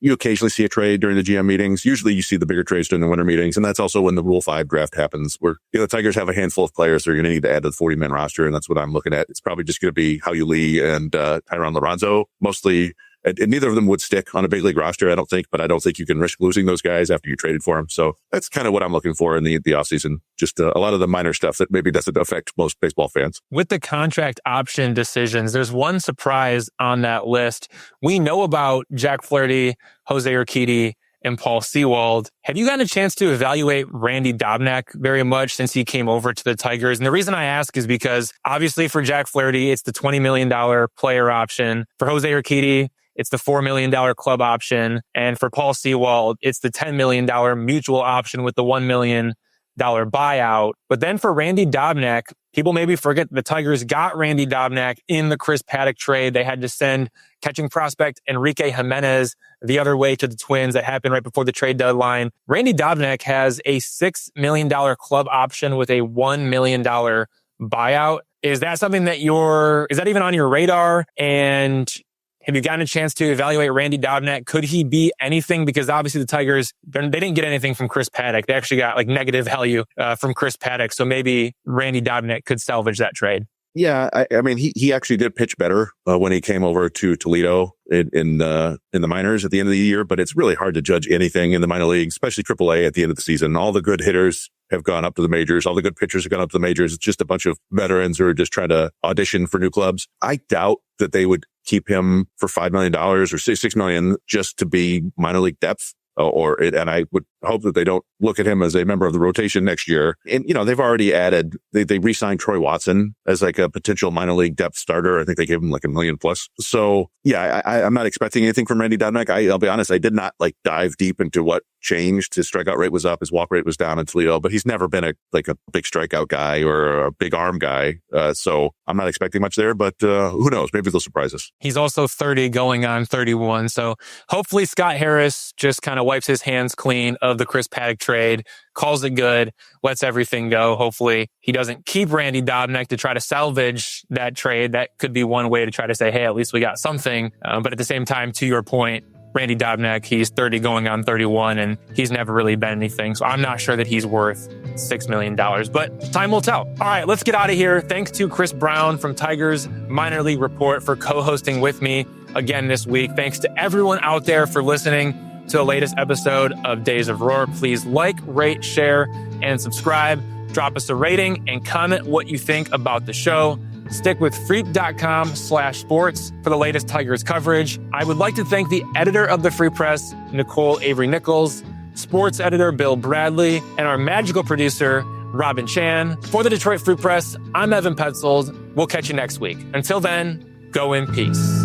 you occasionally see a trade during the GM meetings. Usually you see the bigger trades during the winter meetings, and that's also when the Rule 5 draft happens, where the Tigers have a handful of players they're going to need to add to the 40-man roster, and that's what I'm looking at. It's probably just going to be Howie Lee and Tyron Lorenzo mostly. And neither of them would stick on a big league roster, I don't think, but I don't think you can risk losing those guys after you traded for them. So that's kind of what I'm looking for in the offseason. Just a lot of the minor stuff that maybe doesn't affect most baseball fans. With the contract option decisions, there's one surprise on that list. We know about Jack Flaherty, Jose Urquidy, and Paul Sewald. Have you gotten a chance to evaluate Randy Dobnak very much since he came over to the Tigers? And the reason I ask is because obviously for Jack Flaherty, it's the $20 million player option. For Jose Urquidy, it's the $4 million club option. And for Paul Sewald, it's the $10 million mutual option with the $1 million buyout. But then for Randy Dobnak, people maybe forget the Tigers got Randy Dobnak in the Chris Paddock trade. They had to send catching prospect Enrique Jimenez the other way to the Twins. That happened right before the trade deadline. Randy Dobnak has a $6 million club option with a $1 million buyout. Is that something that is that even on your radar? And Have you gotten a chance to evaluate Randy Dobnak? Could he be anything? Because obviously the Tigers, they didn't get anything from Chris Paddock. They actually got like negative value from Chris Paddock. So maybe Randy Dobnak could salvage that trade. Yeah, I mean, he actually did pitch better when he came over to Toledo in the minors at the end of the year. But it's really hard to judge anything in the minor leagues, especially AAA at the end of the season. All the good hitters have gone up to the majors. All the good pitchers have gone up to the majors. It's just a bunch of veterans who are just trying to audition for new clubs. I doubt that they would keep him for $5 million or $6 million just to be minor league depth. And I would hope that they don't look at him as a member of the rotation next year. And, they've already added, they re-signed Troy Watson as like a potential minor league depth starter. I think they gave him like $1 million plus. So yeah, I'm not expecting anything from Randy Dobnak. I'll be honest, I did not like dive deep into what changed. His strikeout rate was up. His walk rate was down in Toledo, but he's never been a big strikeout guy or a big arm guy. So I'm not expecting much there, but who knows? Maybe they'll surprise us. He's also 30 going on 31. So hopefully Scott Harris just kind of wipes his hands clean of the Chris Paddock trade, calls it good, lets everything go. Hopefully he doesn't keep Randy Dobnak to try to salvage that trade. That could be one way to try to say, hey, at least we got something. But at the same time, to your point, Randy Dobnak, he's 30 going on 31 and he's never really been anything. So I'm not sure that he's worth $6 million, but time will tell. All right, let's get out of here. Thanks to Chris Brown from Tigers Minor League Report for co-hosting with me again this week. Thanks to everyone out there for listening to the latest episode of Days of Roar. Please like, rate, share, and subscribe. Drop us a rating and comment what you think about the show. Stick with freep.com/sports for the latest Tigers coverage. I would like to thank the editor of the Free Press, Nicole Avery Nichols, sports editor Bill Bradley, and our magical producer, Robin Chan. For the Detroit Free Press, I'm Evan Petzold. We'll catch you next week. Until then, go in peace.